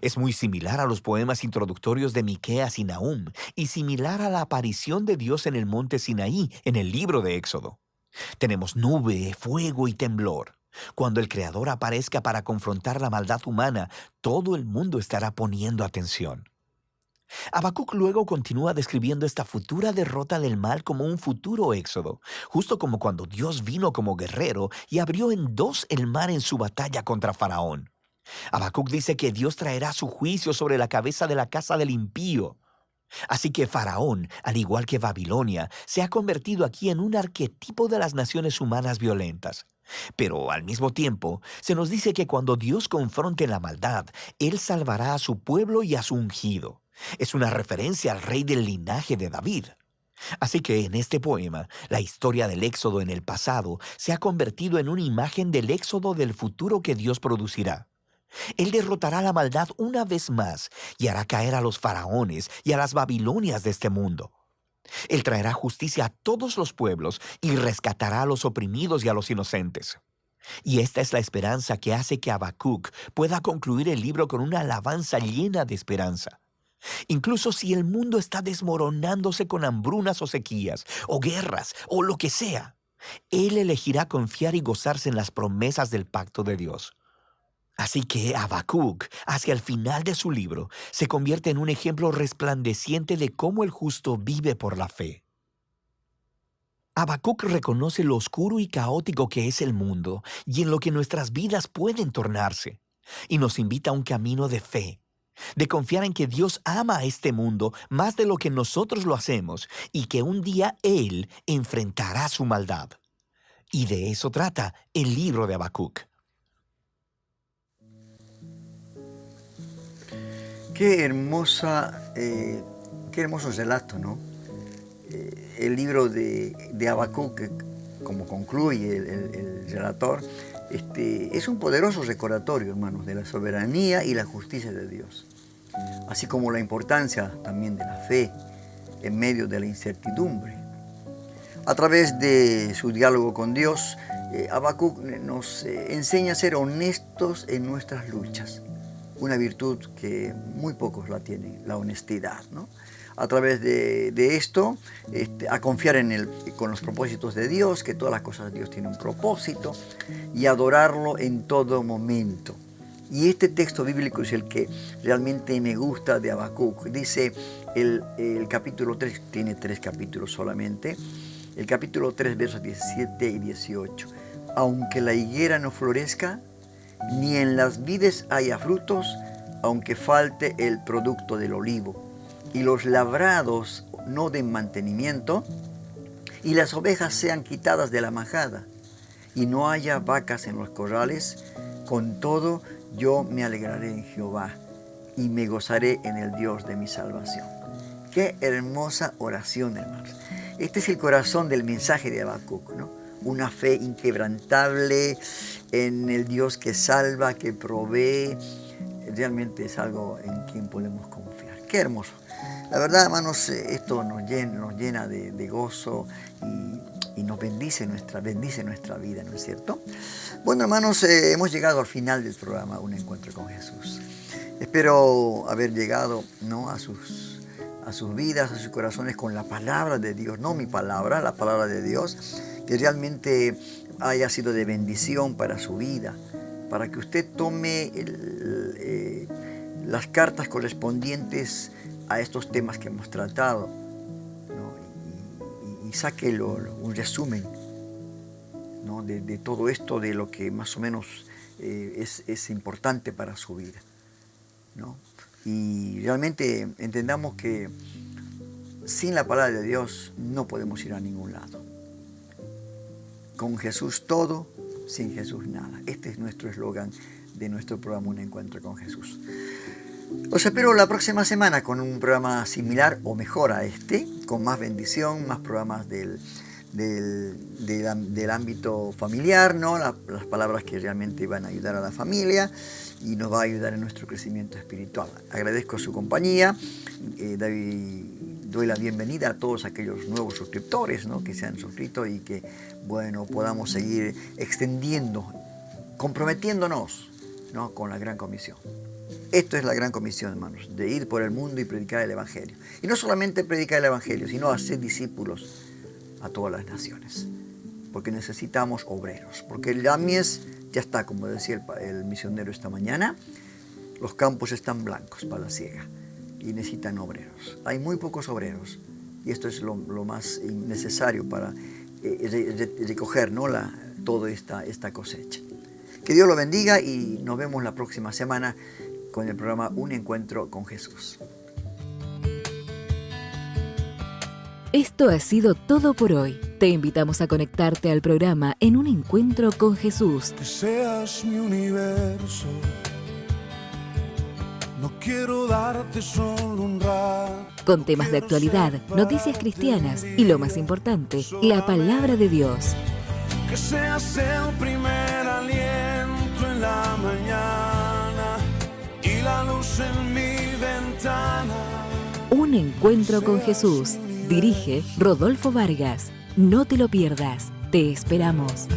Es muy similar a los poemas introductorios de Miqueas y Nahum, y similar a la aparición de Dios en el monte Sinaí, en el libro de Éxodo. Tenemos nube, fuego y temblor. Cuando el Creador aparezca para confrontar la maldad humana, todo el mundo estará poniendo atención. Habacuc luego continúa describiendo esta futura derrota del mal como un futuro éxodo, justo como cuando Dios vino como guerrero y abrió en dos el mar en su batalla contra Faraón. Habacuc dice que Dios traerá su juicio sobre la cabeza de la casa del impío. Así que Faraón, al igual que Babilonia, se ha convertido aquí en un arquetipo de las naciones humanas violentas. Pero al mismo tiempo, se nos dice que cuando Dios confronte la maldad, Él salvará a su pueblo y a su ungido. Es una referencia al rey del linaje de David. Así que en este poema, la historia del éxodo en el pasado se ha convertido en una imagen del éxodo del futuro que Dios producirá. Él derrotará la maldad una vez más y hará caer a los faraones y a las Babilonias de este mundo. Él traerá justicia a todos los pueblos y rescatará a los oprimidos y a los inocentes. Y esta es la esperanza que hace que Habacuc pueda concluir el libro con una alabanza llena de esperanza. Incluso si el mundo está desmoronándose con hambrunas o sequías, o guerras, o lo que sea, Él elegirá confiar y gozarse en las promesas del pacto de Dios. Así que Habacuc, hacia el final de su libro, se convierte en un ejemplo resplandeciente de cómo el justo vive por la fe. Habacuc reconoce lo oscuro y caótico que es el mundo y en lo que nuestras vidas pueden tornarse, y nos invita a un camino de fe, de confiar en que Dios ama a este mundo más de lo que nosotros lo hacemos y que un día Él enfrentará su maldad. Y de eso trata el libro de Habacuc. Qué hermoso relato, ¿no? El libro de Habacuc, como concluye el relator, es un poderoso recordatorio, hermanos, de la soberanía y la justicia de Dios, así como la importancia también de la fe en medio de la incertidumbre. A través de su diálogo con Dios, Habacuc nos enseña a ser honestos en nuestras luchas, una virtud que muy pocos la tienen, la honestidad, ¿no? A través de esto, a confiar con los propósitos de Dios, que todas las cosas de Dios tienen un propósito, y adorarlo en todo momento. Y este texto bíblico es el que realmente me gusta de Habacuc. Dice el capítulo 3, tiene 3 capítulos solamente, el capítulo 3, versos 17 y 18. Aunque la higuera no florezca, ni en las vides haya frutos, aunque falte el producto del olivo, y los labrados no den mantenimiento, y las ovejas sean quitadas de la majada, y no haya vacas en los corrales, con todo yo me alegraré en Jehová, y me gozaré en el Dios de mi salvación. Qué hermosa oración, hermanos. Este es el corazón del mensaje de Habacuc, ¿no? Una fe inquebrantable en el Dios que salva, que provee. Realmente es algo en quien podemos confiar. Qué hermoso. La verdad, hermanos, esto nos llena de gozo y nos bendice nuestra vida, ¿no es cierto? Bueno, hermanos, hemos llegado al final del programa Un Encuentro con Jesús. Espero haber llegado, ¿no?, a sus vidas, a sus corazones con la palabra de Dios, no mi palabra, la palabra de Dios, que realmente haya sido de bendición para su vida, para que usted tome las cartas correspondientes a estos temas que hemos tratado, ¿no? y saque un resumen, ¿no?, de todo esto, de lo que más o menos es importante para su vida, ¿no? Y realmente entendamos que sin la palabra de Dios no podemos ir a ningún lado. Con Jesús todo, sin Jesús nada. Este es nuestro eslogan de nuestro programa Un Encuentro con Jesús. Los espero la próxima semana con un programa similar o mejor a este, con más bendición, más programas del ámbito familiar, ¿no? Las palabras que realmente van a ayudar a la familia y nos va a ayudar en nuestro crecimiento espiritual. Agradezco su compañía, doy la bienvenida a todos aquellos nuevos suscriptores, ¿no?, que se han suscrito y que, bueno, podamos seguir extendiendo, comprometiéndonos, ¿no?, con la Gran Comisión. Esto es la Gran Comisión, hermanos, de ir por el mundo y predicar el Evangelio. Y no solamente predicar el Evangelio, sino hacer discípulos a todas las naciones. Porque necesitamos obreros. Porque la mies ya está, como decía el misionero esta mañana, los campos están blancos para la siega. y necesitan obreros. Hay muy pocos obreros y esto es lo más necesario para recoger, ¿no? toda esta cosecha. Que Dios lo bendiga y nos vemos la próxima semana con el programa Un Encuentro con Jesús. Esto ha sido todo por hoy. Te invitamos a conectarte al programa En un Encuentro con Jesús. Que seas mi universo. No quiero darte solo un rato. Con temas de actualidad, noticias cristianas y lo más importante, la palabra de Dios. Que seas el primer aliento en la mañana y la luz en mi ventana. Un Encuentro con Jesús. Dirige Rodolfo Vargas. No te lo pierdas. Te esperamos.